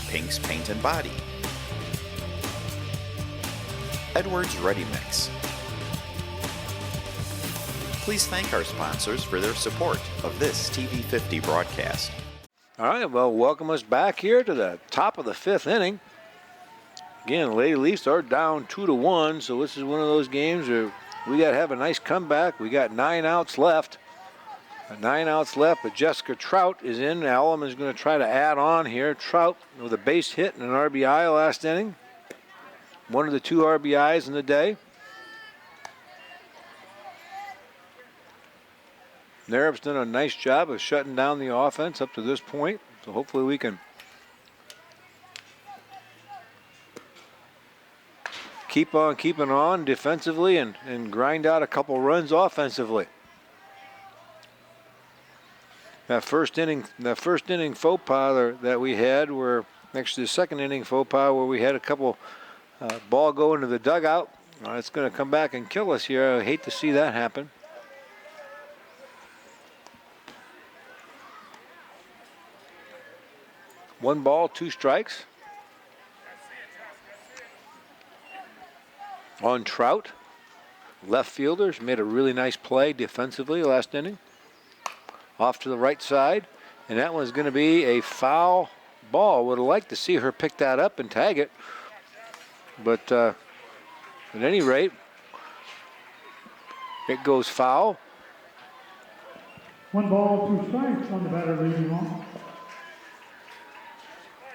Pink's Paint and Body, Edwards Ready Mix. Please thank our sponsors for their support of this TV 50 broadcast. All right, well, welcome us back here to the top of the 5th inning. Again, Lady Leafs are down 2-1, so this is one of those games where we got to have a nice comeback. We got 9 outs left. 9 outs left, but Jessica Trout is in. Alleman is going to try to add on here. Trout with a base hit and an RBI last inning. One of the 2 RBIs in the day. Narup's done a nice job of shutting down the offense up to this point, so hopefully we can keep on keeping on defensively and grind out a couple runs offensively. That first inning faux pas that we had, were actually the second inning faux pas where we had a couple ball go into the dugout. It's going to come back and kill us here. I hate to see that happen. One ball, 2 strikes. On Trout, left fielders made a really nice play defensively last inning. Off to the right side, and that one's going to be a foul ball. Would have liked to see her pick that up and tag it, but at any rate, it goes foul. 1 ball, 2 strikes on the batter leading off.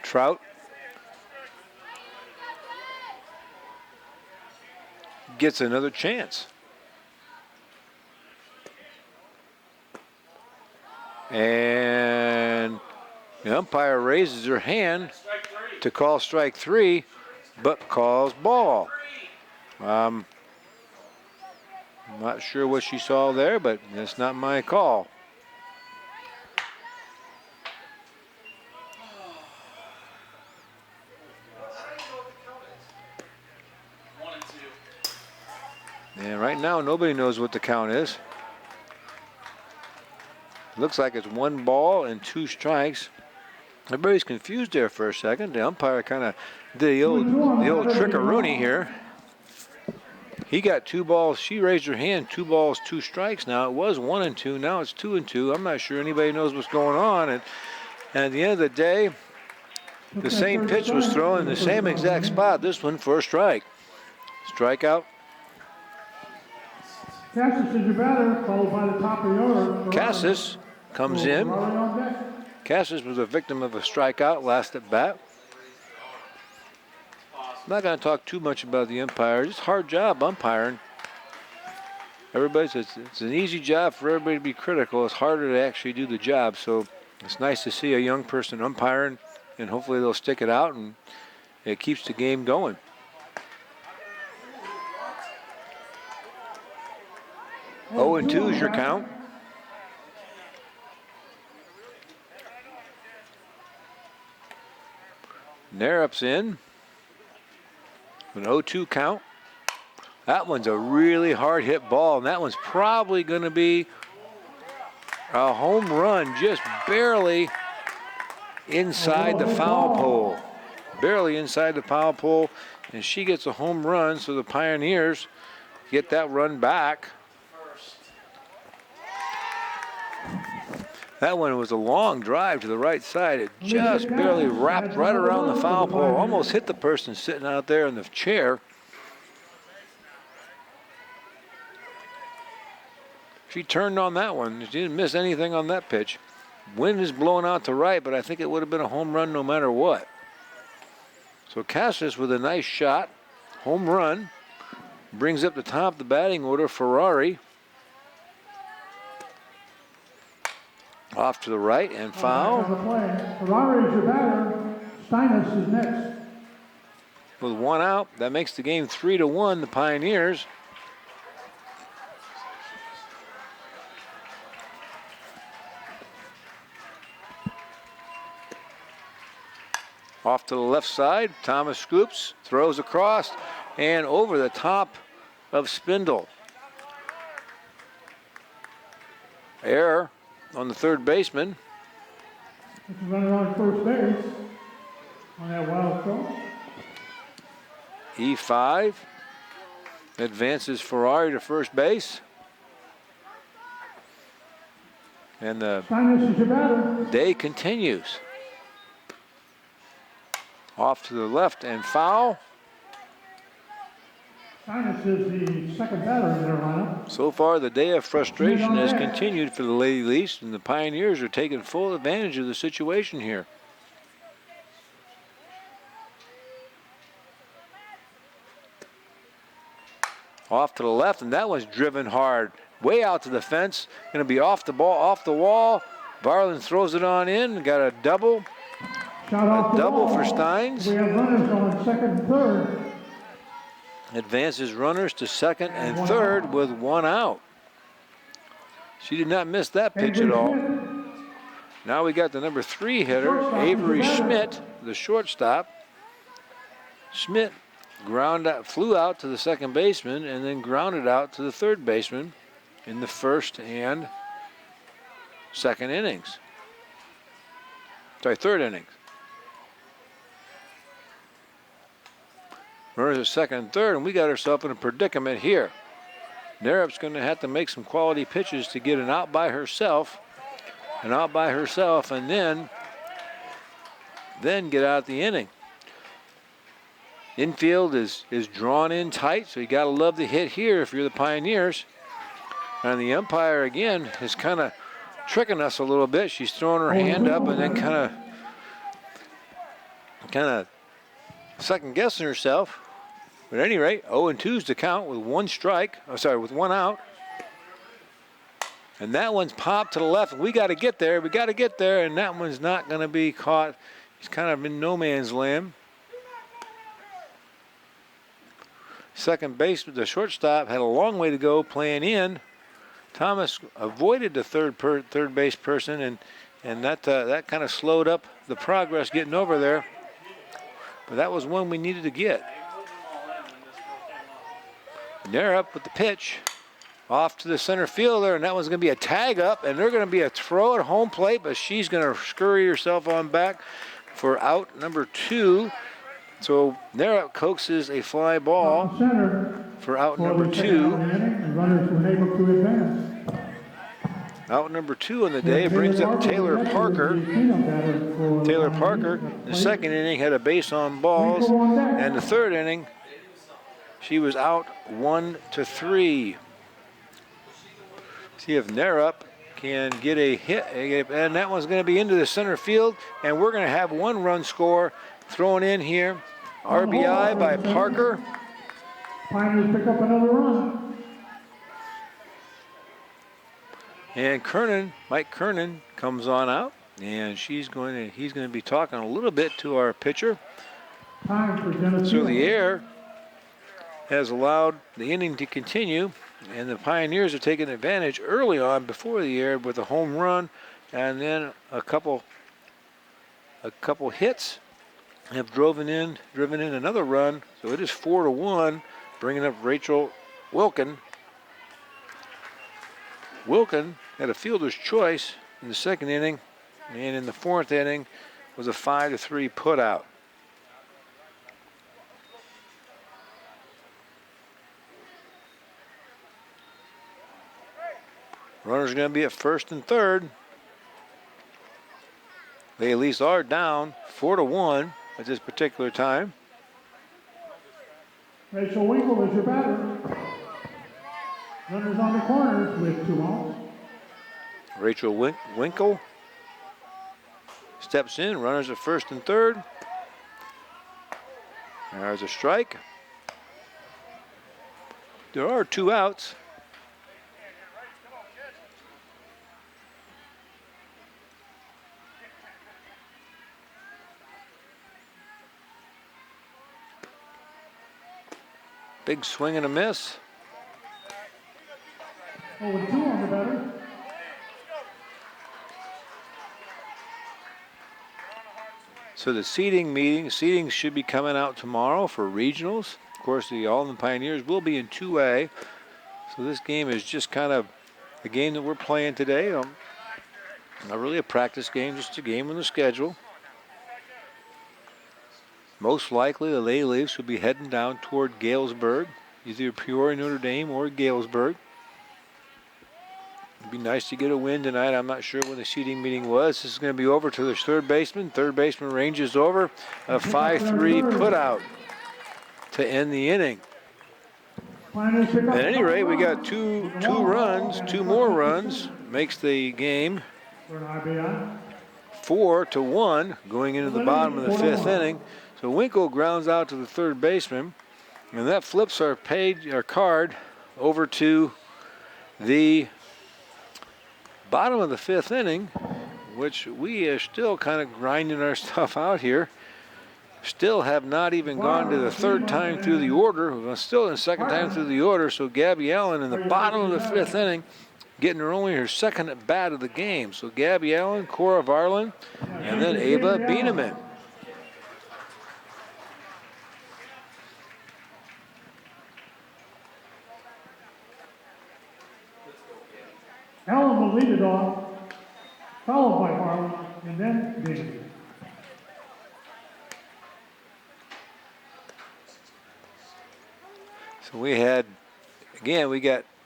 Trout gets another chance. And the umpire raises her hand to call strike 3. but calls ball. I'm not sure what she saw there, but that's not my call. And right now, nobody knows what the count is. Looks like it's 1 ball and 2 strikes. Everybody's confused there for a second. The umpire kind of did the old trick-a-rooney here. He got 2 balls. She raised her hand. 2 balls, 2 strikes. Now it was 1 and 2. Now it's 2 and 2. I'm not sure anybody knows what's going on. And at the end of the day, the same pitch was thrown in the same exact spot. This one for a strike. Strikeout. Cassis is your batter, followed by the top of the order. Cassis comes in. Cassis was a victim of a strikeout last at bat. I'm not going to talk too much about the umpire. It's a hard job umpiring. It's an easy job for everybody to be critical. It's harder to actually do the job. So it's nice to see a young person umpiring, and hopefully they'll stick it out and it keeps the game going. Oh and 2 is your count. Narup's in. An 0-2 count. That one's a really hard hit ball, and that one's probably going to be a home run, just barely inside the foul pole. Barely inside the foul pole, and she gets a home run, so the Pioneers get that run back. That one was a long drive to the right side. It just barely wrapped right around the foul pole, almost hit the person sitting out there in the chair. She turned on that one. She didn't miss anything on that pitch. Wind is blowing out to right, but I think it would have been a home run no matter what. So Cassis with a nice shot, home run, brings up the top of the batting order. Ferrari off to the right and foul. Ferrari is your batter. Steinus is next. With 1 out, that makes the game 3-1. The Pioneers. Off to the left side, Thomas scoops, throws across, and over the top of Spindle. Error on the third baseman. It's running on first base on that wild throw. E5 advances Ferrari to first base. And the Steinus is your batter. day continues. Off to the left and foul. Steinus is the second batter in their lineup. So far, the day of frustration has continued for the Lady Leafs, and the Pioneers are taking full advantage of the situation here. Off to the left, and that one's driven hard. Way out to the fence. Going to be off the ball, off the wall. Barlin throws it on in. Got a double. A double for Steins. We have runners on second and third. Advances runners to second and third with 1 out. She did not miss that pitch at all. Now we got the number 3 hitter, Avery Schmidt, the shortstop. Schmidt flew out to the second baseman and then grounded out to the third baseman in the first and second innings. Sorry, third innings. Runners at second and third, and we got ourselves in a predicament here. Narup's going to have to make some quality pitches to get an out by herself, and then get out the inning. Infield is drawn in tight, so you got to love the hit here if you're the Pioneers. And the umpire again is kind of tricking us a little bit. She's throwing her hand up and then kind of second guessing herself. But at any rate, 0-2's the count with 1 strike. With 1 out. And that one's popped to the left. We got to get there. And that one's not going to be caught. He's kind of in no man's land. second base, the shortstop had a long way to go playing in. Thomas avoided the third base person, and that kind of slowed up the progress getting over there. But that was one we needed to get. They're up with the pitch off to the center fielder, and that one's going to be a tag up, and they're going to be a throw at home plate, but she's going to scurry herself on back for out number 2. So Nara coaxes a fly ball for out number 2. Runners were able to advance. Out number 2 in the day brings up Taylor Parker. Taylor Parker, the second inning, had a base on balls, and the third inning, she was out 1-3. See if Narup can get a hit, and that one's going to be into the center field, and we're going to have 1 run score thrown in here. RBI by Parker. Pioneers pick up another run. And Mike Kernan comes on out, and he's going to be talking a little bit to our pitcher. Time for Geneseo. So the air has allowed the inning to continue, and the Pioneers are taking advantage early on before the air with a home run, and then a couple hits have driven in another run. So it is 4-1, bringing up Rachel Wilkin. Wilkin had a fielder's choice in the second inning, and in the fourth inning was a 5-3 putout. Runners are going to be at first and third. They at least are down 4-1 at this particular time. Rachel Winkle is your batter. Runners on the corners with 2 outs. Rachel Winkle steps in, runners at first and third. There's a strike. There are 2 outs. Big swing and a miss. 0-2 on the batter. So the seeding should be coming out tomorrow for regionals. Of course, the Alleman Pioneers will be in 2A. So this game is just kind of the game that we're playing today. Not really a practice game, just a game on the schedule. Most likely the Lady Leafs will be heading down toward Galesburg, either Peoria, Notre Dame, or Galesburg. It'd be nice to get a win tonight. I'm not sure when the seating meeting was. This is going to be over to the third baseman. Third baseman ranges over. A 5-3 putout to end the inning. At any rate, we got two more runs. Makes the game 4-1 going into the bottom of the 5th inning. So Winkle grounds out to the third baseman, and that flips our card over to the bottom of the 5th inning, which we are still kind of grinding our stuff out here. Still have not even gone to the 3rd time through the order. We're still in the 2nd time through the order. So Gabby Allen in the bottom of the 5th inning, getting her 2nd at bat of the game. So Gabby Allen, Cora Varlin, and then Ava Bieneman. Allen will lead it off, followed by Harlan, and then David. So we got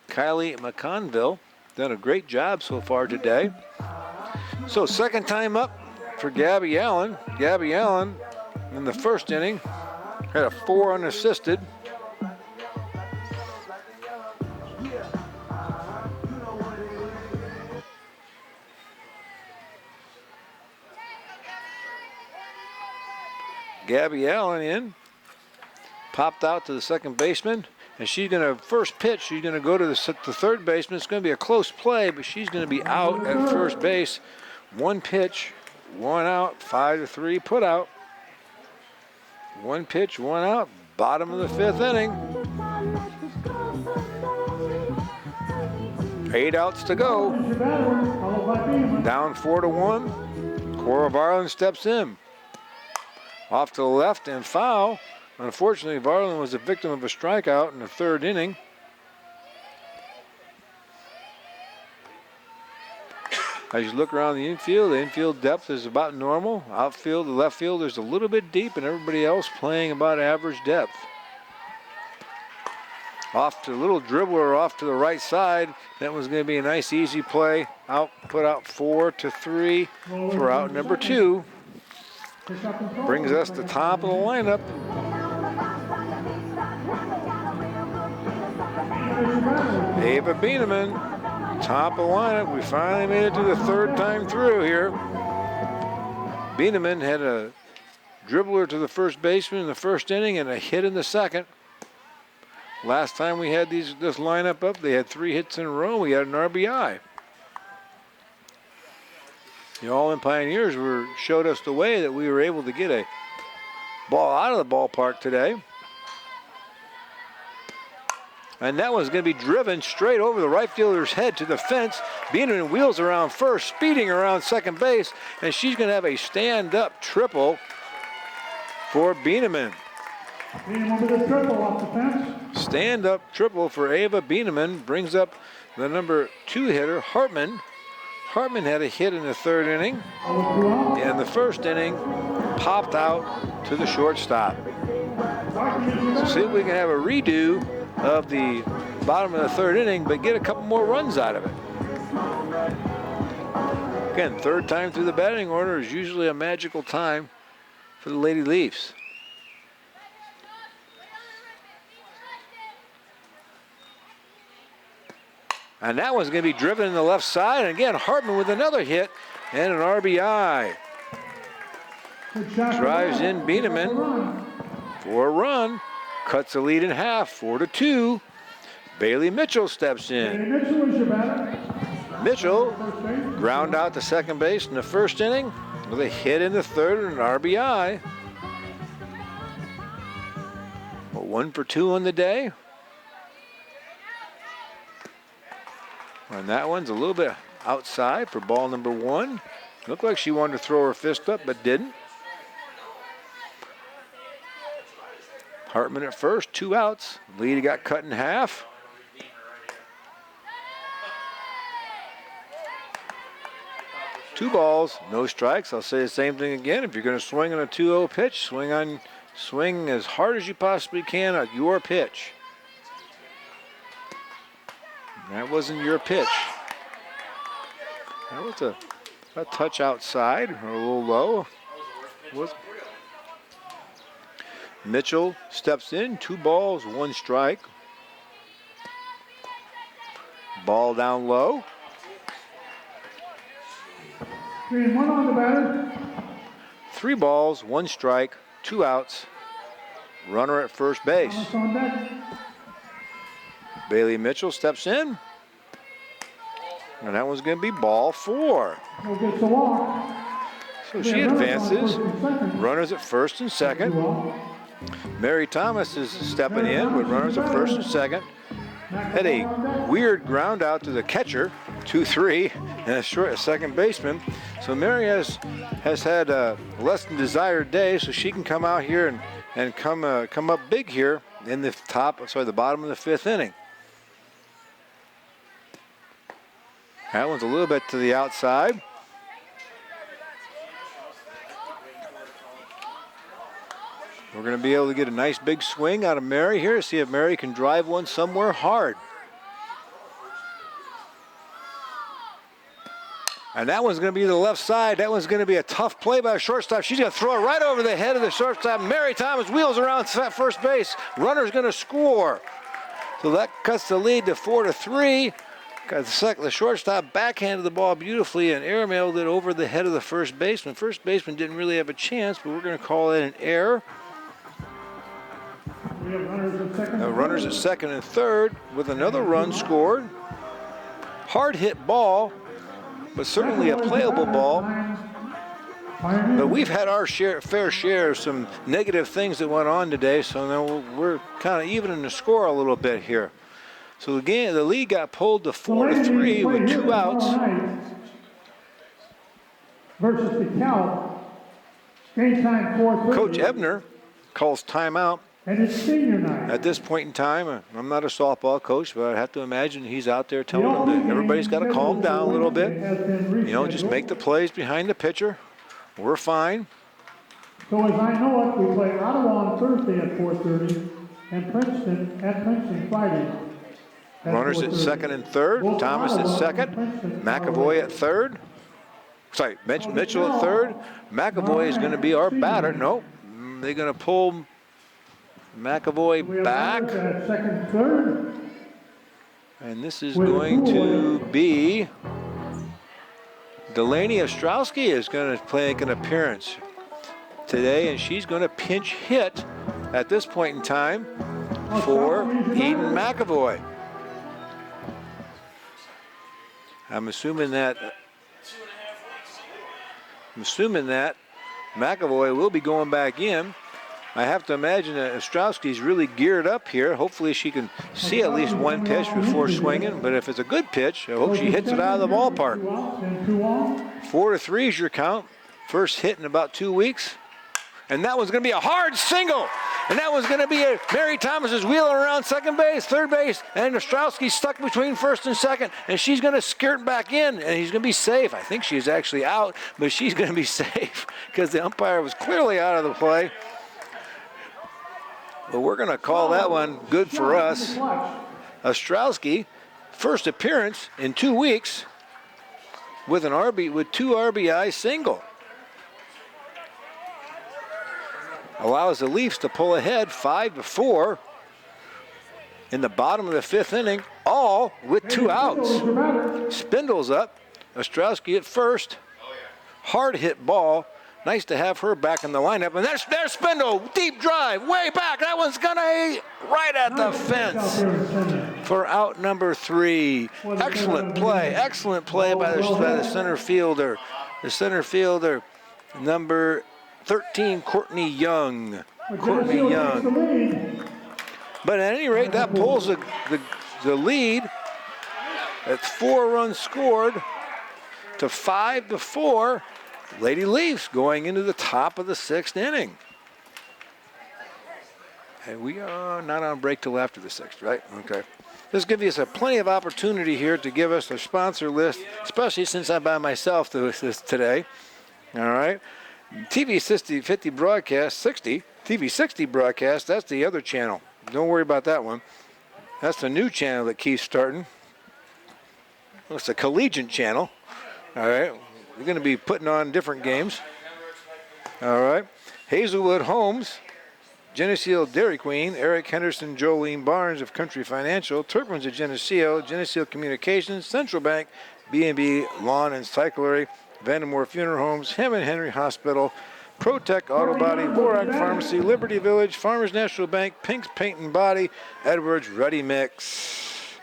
Kylie McConville, done a great job so far today. So 2nd time up for Gabby Allen. Gabby Allen in the 1st inning had a 4 unassisted. Gabby Allen popped out to the 2nd baseman, and she's going to first pitch. She's going to go to the 3rd baseman. It's going to be a close play, but she's going to be out at first base. 1 pitch, 1 out, 5-3 put out. 1 pitch, 1 out, bottom of the 5th inning. 8 outs to go. Is your batter, followed by Beeman. Down 4-1. Cora Varland steps in. Off to the left and foul. Unfortunately, Varland was a victim of a strikeout in the third inning. As you look around the infield depth is about normal. Outfield, the left field, there's a little bit deep, and everybody else playing about average depth. Off to a little dribbler off to the right side. That was going to be a nice, easy play. Put out 4-3 for out number 2. Brings us to top of the lineup. Ava Bieneman, top of the lineup. We finally made it to the third time through here. Bieneman had a dribbler to the first baseman in the first inning and a hit in the second. Last time we had this lineup up, they had 3 hits in a row. We had an RBI. The All-In Pioneers showed us the way that we were able to get a ball out of the ballpark today. And that one's going to be driven straight over the right fielder's head to the fence. Bieneman wheels around first, speeding around second base, and she's going to have a stand-up triple for Bieneman. Bieneman with a triple off the fence. Stand-up triple for Ava Bieneman brings up the number 2 hitter, Hartman. Hartman had a hit in the third inning, and the first inning popped out to the shortstop. So see if we can have a redo of the bottom of the third inning, but get a couple more runs out of it. Again, third time through the batting order is usually a magical time for the Lady Leafs. And that one's going to be driven in the left side. And again, Hartman with another hit and an RBI. Drives in Bieneman for a run. Cuts the lead in half, 4-2. Bailey Mitchell steps in. Mitchell is your batter. Mitchell ground out to second base in the first inning with a hit in the third and an RBI. 1 for 2 on the day. And that one's a little bit outside for ball number 1. Looked like she wanted to throw her fist up, but didn't. Hartman at first, 2 outs. Lead got cut in half. Two balls, no strikes. I'll say the same thing again. If you're going to swing on a 2-0 pitch, swing as hard as you possibly can at your pitch. That wasn't your pitch. That was a touch outside, or a little low. Mitchell steps in, 2 balls, 1 strike. Ball down low. 3-1 on the batter. 3 balls, 1 strike, 2 outs. Runner at first base. Thomas on deck. Bailey Mitchell steps in. And that one's going to be ball 4. No gets the walk. So she advances. Runners at first and second. Mary Thomas is stepping in with runners at first and second. Had a weird ground out to the catcher, 2-3, and a second baseman. So Mary has had a less than desired day, so she can come out here and come up big here in the bottom of the 5th inning. That one's a little bit to the outside. We're going to be able to get a nice big swing out of Mary here. See if Mary can drive one somewhere hard. And that one's going to be to the left side. That one's going to be a tough play by a shortstop. She's going to throw it right over the head of the shortstop. Mary Thomas wheels around first base. Runner's going to score. So that cuts the lead to 4-3. Got the shortstop backhanded the ball beautifully and airmailed it over the head of the first baseman. First baseman didn't really have a chance, but we're going to call it an error. We have Runners at second and third with another run scored. Hard hit ball, but certainly a playable ball. But we've had our fair share of some negative things that went on today, so now we're kind of evening the score a little bit here. So again, the lead got pulled to The 4-3 ladies play with here 2 outs. tomorrow night versus DeKalb. Game time 4:30. Coach Ebner calls timeout. And it's senior night. At this point in time, I'm not a softball coach, but I have to imagine he's out there The telling them opening that everybody's got to game calm down a little bit. has been You know, just rescheduled. make the plays behind the pitcher. We're fine. So as I know it, we play Ottawa on Thursday at 4:30 and Princeton at Princeton Friday. Runners at 4:30. second and third. Both Thomas at Ottawa and second. Princeton are McAvoy away. at third. Sorry, Mitchell at third. McAvoy is going to be our batter. Nope. They're going to pull We have McAvoy back. runners at second, third. And this is With going two to away. be Delaney Ostrowski is going to make an appearance today, and she's going to pinch hit at this point in time for Eden McAvoy. I'm assuming that McAvoy will be going back in. I have to imagine that Ostrowski's really geared up here. Hopefully she can see at least one pitch before swinging, but if it's a good pitch, I hope she hits it out of the ballpark. 2 outs and 2 on. 4-3 is your count. First hit in about 2 weeks. And that one's going to be a hard single. And that one's going to be Mary Thomas is wheeling around second base, third base, and Ostrowski's stuck between first and second, and she's going to skirt back in, and he's going to be safe. I think she's actually out, but she's going to be safe because the umpire was clearly out of the play. But we're going to call that one good for us. Ostrowski, first appearance in 2 weeks with with 2 RBI single. Allows the Leafs to pull ahead 5-4 in the bottom of the 5th inning, all with 2 outs. Spindle's up, Ostrowski at first. Hard hit ball. Nice to have her back in the lineup. And there's Spindle, deep drive, way back. That one's gonna right at the fence for out number 3. Excellent play by the center fielder. The center fielder, number 13, Courtney Young. But at any rate, that pulls the lead. It's 4 runs scored to 5-4. Lady Leafs going into the top of the 6th inning. And we are not on break till after the 6th, right? Okay. This gives us plenty of opportunity here to give us a sponsor list, especially since I'm by myself today. All right. TV 50 broadcast, TV 60 broadcast, that's the other channel. Don't worry about that one. That's the new channel that keeps starting. It's a collegiate channel. All right. We're going to be putting on different games. All right. Hazelwood Homes, Geneseo Dairy Queen, Eric Henderson, Jolene Barnes of Country Financial, Turpin's of Geneseo, Geneseo Communications, Central Bank, B&B Lawn and Cyclery, Vandemore Funeral Homes, Hammond Henry Hospital, Protec Auto Body, Borac Pharmacy, Liberty Village, Farmers National Bank, Pink's Paint and Body, Edwards Ready Mix.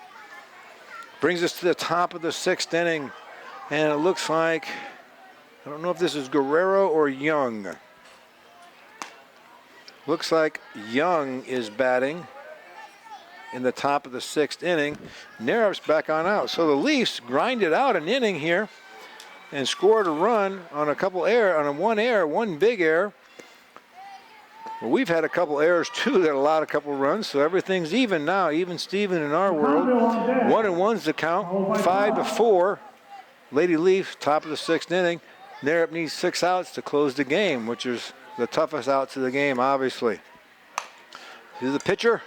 Brings us to the top of the 6th inning. And it looks like, I don't know if this is Guerrero or Young. Looks like Young is batting in the top of the 6th inning. Narup's back on out. So the Leafs grinded out an inning here and scored a run on one big error. Well, we've had a couple errors too that allowed a couple runs, so everything's even now, even Steven in our world. 1-1's the count, 5-4. Lady Leafs, top of the 6th inning. Narup needs 6 outs to close the game, which is the toughest outs of the game, obviously. Here's the pitcher.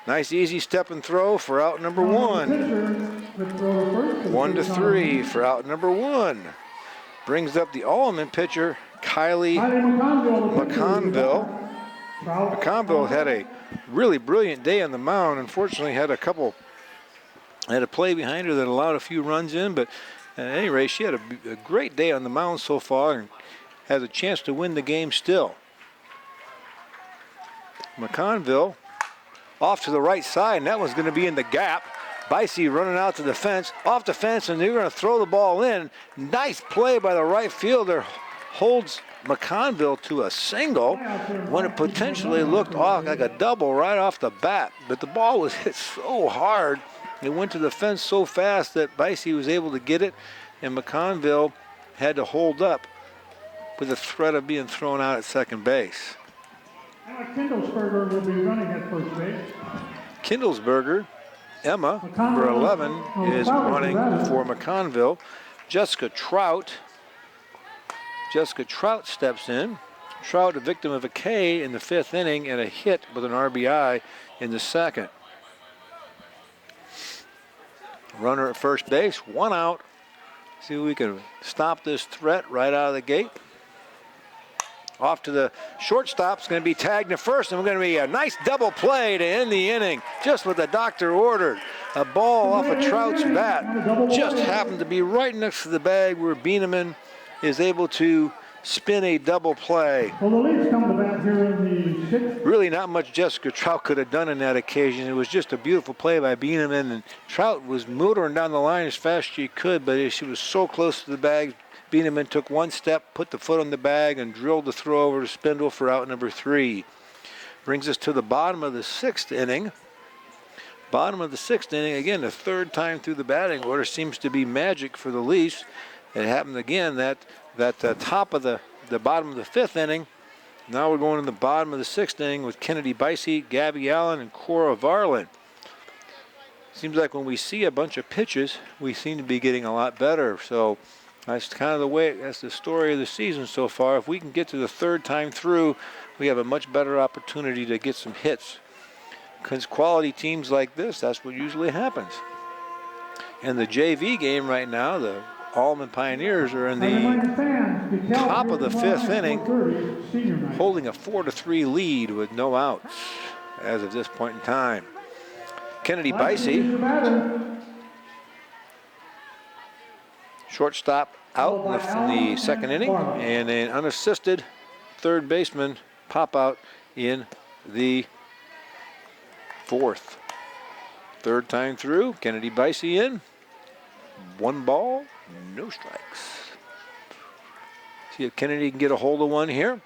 Nice, easy step and throw for out number 1. 1-3 for out number 1. Brings up the Alleman pitcher, Kylie McConville. McConville had a really brilliant day on the mound. Unfortunately, had a play behind her that allowed a few runs in, but at any rate, she had a great day on the mound so far and has a chance to win the game still. McConville off to the right side, and that one's going to be in the gap. Bicey running out to the fence, off the fence, and they're going to throw the ball in. Nice play by the right fielder. Holds McConville to a single when it potentially looked off like a double right off the bat. But the ball was hit so hard It went to the fence so fast that Bicey was able to get it, and McConville had to hold up with the threat of being thrown out at second base. Kindlesberger will be running at first base. Kindlesberger, Emma, number 11, is running for McConville. Jessica Trout steps in. Trout, a victim of a K in the 5th inning and a hit with an RBI in the 2nd. Runner at first base, 1 out. See if we can stop this threat right out of the gate. Off to the shortstop. It's going to be tagged to first, and we're going to be a nice double play to end the inning, just what the doctor ordered. A ball off of Trout's bat just happened to be right next to the bag where Bieneman is able to spin a double play. Well, the Leafs come to bat here in the 6th. Really not much Jessica Trout could have done in that occasion. It was just a beautiful play by Bieneman, and Trout was motoring down the line as fast as she could, but she was so close to the bag. Bieneman took 1 step, put the foot on the bag, and drilled the throw over to Spindle for out number 3. Brings us to the bottom of the 6th inning. Bottom of the 6th inning, again, the 3rd time through the batting order seems to be magic for the Leafs. It happened again that top of the bottom of the 5th inning. Now we're going to the bottom of the 6th inning with Kennedy Bicey, Gabby Allen, and Cora Varlin. Seems like when we see a bunch of pitches, we seem to be getting a lot better. So that's kind of the way, that's the story of the season so far. If we can get to the 3rd time through, we have a much better opportunity to get some hits. Because quality teams like this, that's what usually happens. And the JV game right now, the Alleman Pioneers are in the top of the 5th inning, holding a 4-3 lead with no outs as of this point in time. Kennedy Bicey, shortstop out in the 2nd inning, and an unassisted 3rd baseman pop out in the 4th. 3rd time through, Kennedy Bicey in. 1 ball, no strikes. See if Kennedy can get a hold of one here.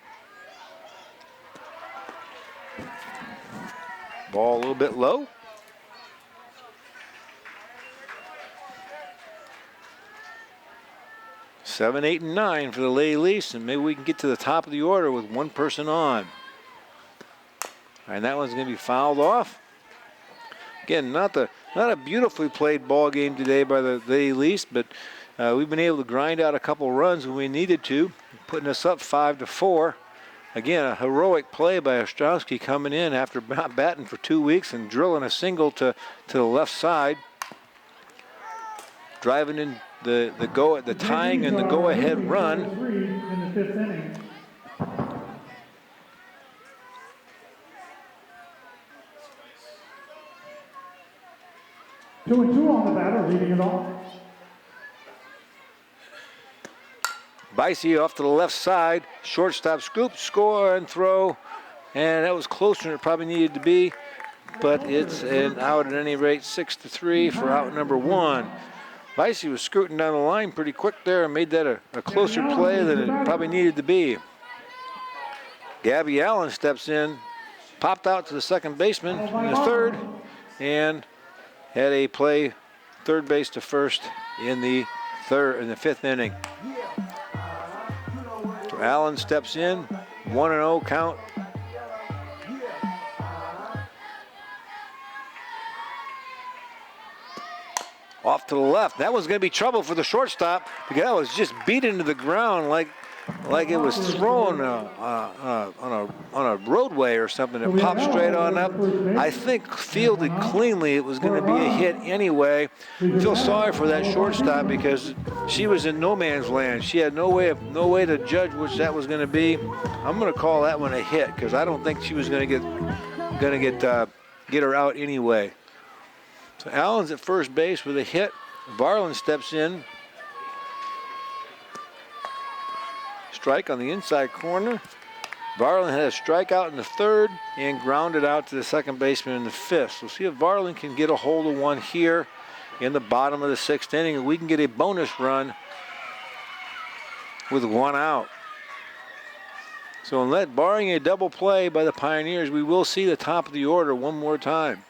Ball a little bit low. Seven, 8, and 9 for the Lady Leafs, and maybe we can get to the top of the order with 1 person on. And that one's going to be fouled off. Again, not a beautifully played ball game today by the Lady Leafs, but we've been able to grind out a couple runs when we needed to, putting us up 5-4. Again, a heroic play by Ostrowski coming in after not batting for 2 weeks and drilling a single to the left side, driving in the tying and the go-ahead run. In the 5th inning. 2-2 on the batter, leading it off. Bicey off to the left side, shortstop scoop, score and throw, and that was closer than it probably needed to be, but it's an out at any rate, 6-3 for out number 1. Bicey was scooting down the line pretty quick there and made that a closer play than it probably needed to be. Gabby Allen steps in, popped out to the second baseman in the 3rd, and had a play 3rd base to 1st in the 5th inning. So Allen steps in, 1-0 count. Off to the left. That was going to be trouble for the shortstop because that was just beat into the ground like it was thrown on a roadway or something. It popped straight on up. I think fielded cleanly, it was going to be a hit anyway. I feel sorry for that shortstop because she was in no man's land. She had no way to judge which that was going to be. I'm going to call that one a hit because I don't think she was going to get her out anyway. So Allen's at first base with a hit. Varlin steps in. Strike on the inside corner. Varlin had a strikeout in the 3rd and grounded out to the second baseman in the 5th. So see if Varlin can get a hold of one here in the bottom of the 6th inning, and we can get a bonus run with 1 out. So barring a double play by the Pioneers, we will see the top of the order one more time.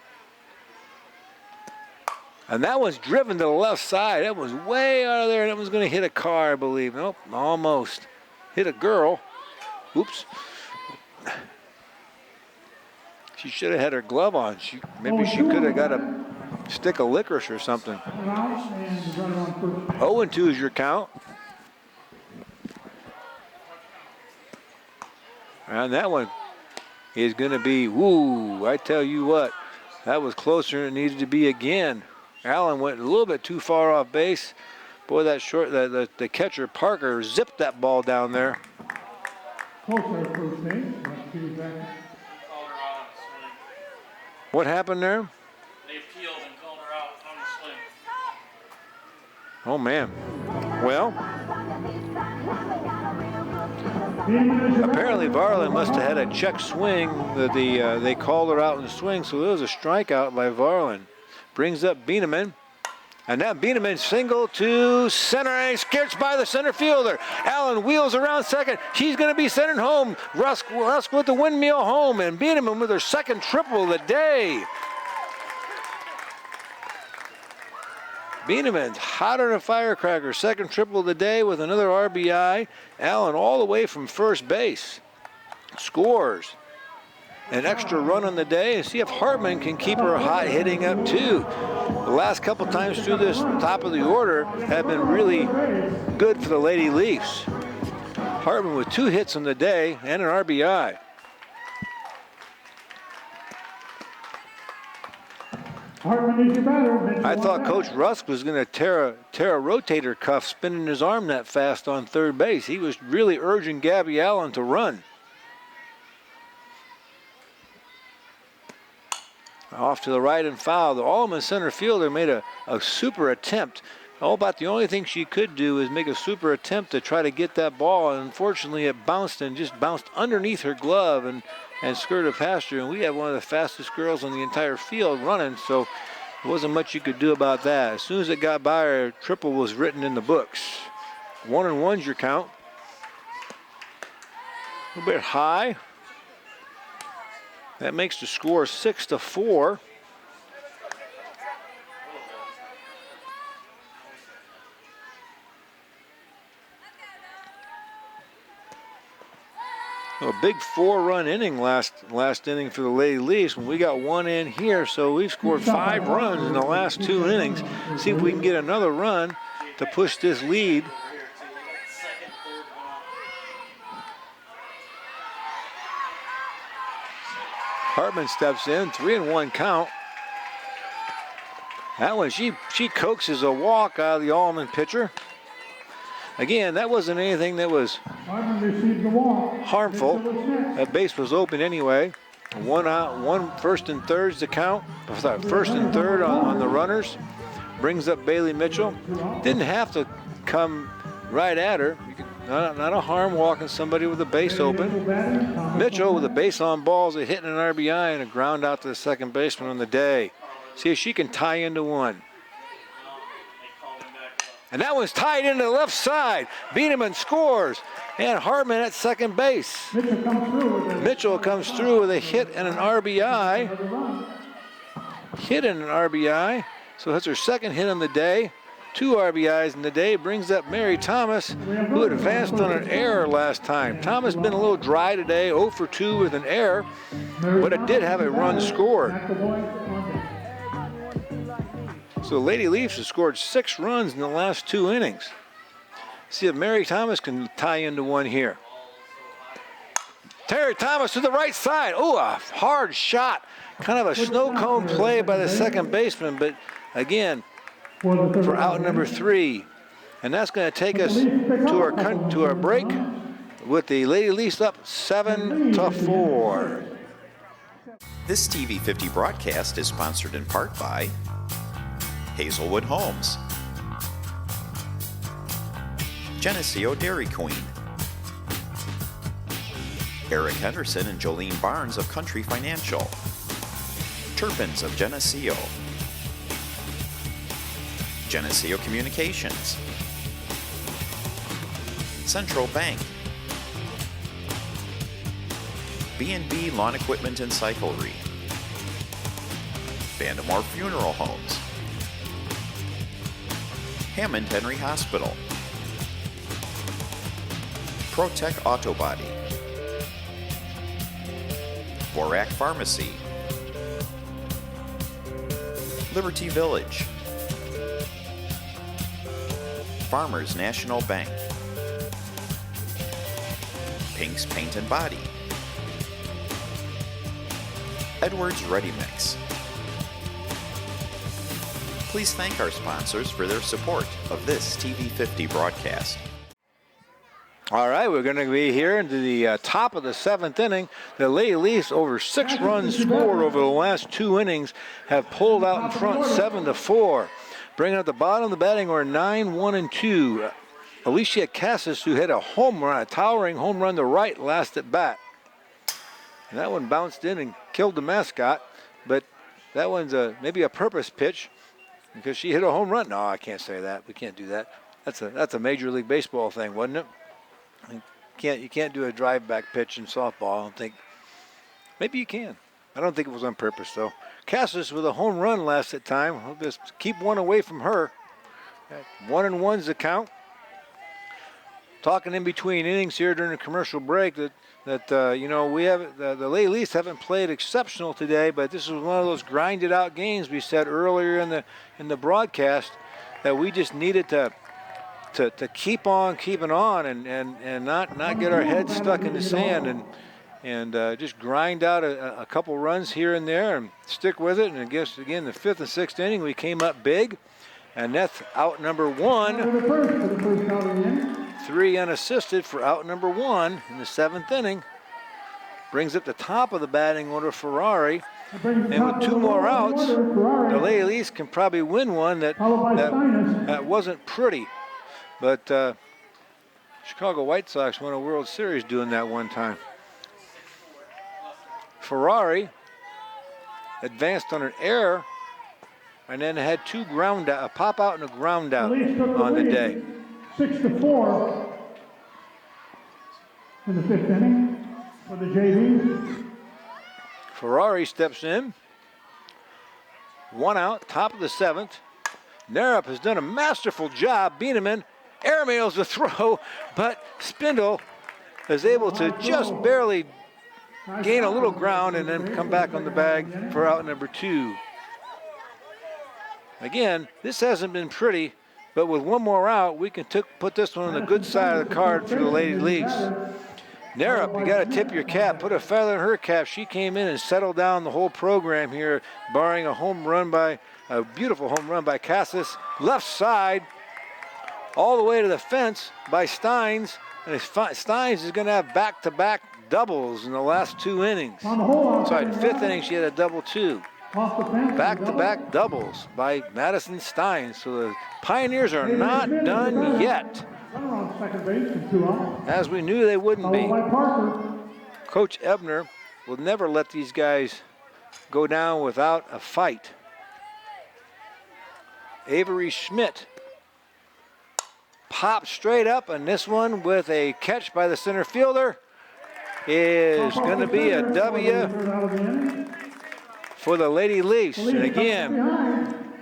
And that one's driven to the left side. That was way out of there, and it was going to hit a car, I believe. Nope, almost. Hit a girl. Oops. She should have had her glove on. Maybe she could have got a stick of licorice or something. Out and run on first. 0-2 is your count. And that one is going to be, woo, I tell you what, that was closer than it needed to be again. Allen went a little bit too far off base. Boy, that the catcher, Parker, zipped that ball down there. Close our first base. Let's get it back. Called her out on the swing. What happened there? They appealed and called her out on the swing. Oh, man. Well, apparently Varlin must have had a check swing. They called her out in the swing, so it was a strikeout by Varlin. Brings up Bieneman. And now Bieneman single to center, and he's catched by the center fielder. Allen wheels around second. She's going to be centered home. Rusk with the windmill home, and Bieneman with her second triple of the day. Bieneman's hotter than a firecracker. Second triple of the day with another RBI. Allen all the way from first base. Scores. An extra run on the day, and see if Hartman can keep her hot hitting up too. The last couple times through this top of the order have been really good for the Lady Leafs. Hartman with 2 hits on the day and an RBI. Hartman is your batter. I thought Coach Rusk was going to tear a rotator cuff spinning his arm that fast on third base. He was really urging Gabby Allen to run. Off to the right and foul. The Alleman center fielder made a super attempt. About the only thing she could do is make a super attempt to try to get that ball. And unfortunately, it bounced underneath her glove and skirted past her. And we have one of the fastest girls on the entire field running, so there wasn't much you could do about that. As soon as it got by her, triple was written in the books. 1-1's your count. A little bit high. That makes the score 6-4. A big 4-run inning last inning for the Lady Leafs. When we got one in here, so we've scored 5 runs in the last 2 innings. See if we can get another run to push this lead. Hartman steps in, 3-1 count. That one, she coaxes a walk out of the Alleman pitcher. Again, that wasn't anything that was harmful. That base was open anyway. 1 out, 1 first and third's the count. First and third on the runners. Brings up Bailey Mitchell. Didn't have to come right at her. Not a harm walking somebody with the base open. Mitchell with a base on balls, a hit and an RBI, and a ground out to the second baseman on the day. See if she can tie into one. And that one's tied into the left side. Bieneman scores. And Hartman at second base. Mitchell comes through with a hit and an RBI. Hit and an RBI. So that's her second hit on the day. 2 RBIs in the day. Brings up Mary Thomas, who advanced on an error last time. Thomas been a little dry today, 0 for 2 with an error, but it did have a run scored. So the Lady Leafs have scored 6 runs in the last 2 innings. See if Mary Thomas can tie into one here. Terry Thomas to the right side. Oh, a hard shot. Kind of a snow cone play by the second baseman, but again, for out number 3. And that's going to take us to our break with the Lady Leafs up 7-4. This TV 50 broadcast is sponsored in part by Hazelwood Homes, Geneseo Dairy Queen, Eric Henderson and Jolene Barnes of Country Financial, Turpins of Geneseo, Geneseo Communications, Central Bank, B&B Lawn Equipment and Cyclery, Vandemore Funeral Homes, Hammond Henry Hospital, ProTech Auto Body, Borac Pharmacy, Liberty Village, Farmers National Bank, Pink's Paint and Body, Edwards Ready Mix. Please thank our sponsors for their support of this TV50 broadcast. All right, we're going to be here into the top of the 7th inning. The Lady Leafs, over 6 runs scored over the last 2 innings, have pulled out in front 7-4. Bringing up the bottom of the batting order 9-1-2. Alicia Cassis, who hit a home run, a towering home run to right last at bat. And that one bounced in and killed the mascot, but that one's maybe a purpose pitch because she hit a home run. No, I can't say that. We can't do that. That's a Major League Baseball thing, wasn't it? You can't do a drive back pitch in softball. I don't think. Maybe you can. I don't think it was on purpose though. Cassis with a home run last at time. We'll just keep one away from her. 1-1's the count. Talking in between innings here during the commercial break that you know, we have the Lady Leafs haven't played exceptional today, but this is one of those grinded out games we said earlier in the broadcast that we just needed to keep on keeping on and not get our heads stuck in the sand and just grind out a couple runs here and there and stick with it. And I guess again the 5th and 6th inning we came up big, and that's out number 1. 3 unassisted for out number 1 in the 7th inning. Brings up the top of the batting order Ferrari. And with 2 more outs, the Lady Leafs can probably win one that wasn't pretty. But Chicago White Sox won a World Series doing that one time. Ferrari advanced on an error and then had 2 ground out, a pop out and a ground out on the day. 6-4 in the 5th inning for the JV. Ferrari steps in. 1 out, top of the 7th. Narup has done a masterful job. Bieneman airmails the throw, but Spindle is able to just barely gain a little ground and then come back on the bag for out number 2. Again, this hasn't been pretty, but with 1 more out, we can put this one on the good side of the card for the Lady Leafs. Narup, you got to tip your cap, put a feather in her cap. She came in and settled down the whole program here, barring a beautiful home run by Cassis, left side, all the way to the fence by Steins. And Steins is going to have back-to-back doubles in the last 2 innings. Sorry, the 5th inning she had a double too. Back-to-back doubles by Madison Steins. So the Pioneers are not done yet, as we knew they wouldn't be. Coach Ebner will never let these guys go down without a fight. Avery Schmidt pops straight up, and this one with a catch by the center fielder is going to be a W for the Lady Leafs. And again,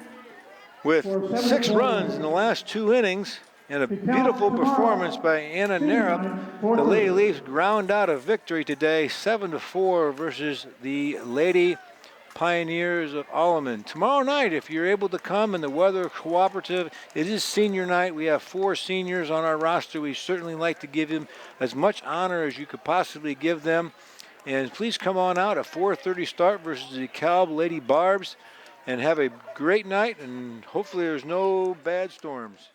with 6 runs in the last 2 innings and a beautiful performance by Anna Narup, the Lady Leafs ground out a victory today, 7-4 versus the Lady Pioneers of Alleman. Tomorrow night, if you're able to come and the weather is cooperative, it is senior night. We have 4 seniors on our roster. We certainly like to give them as much honor as you could possibly give them. And please come on out at 4:30 start versus the DeKalb Lady Barbs, and have a great night, and hopefully there's no bad storms.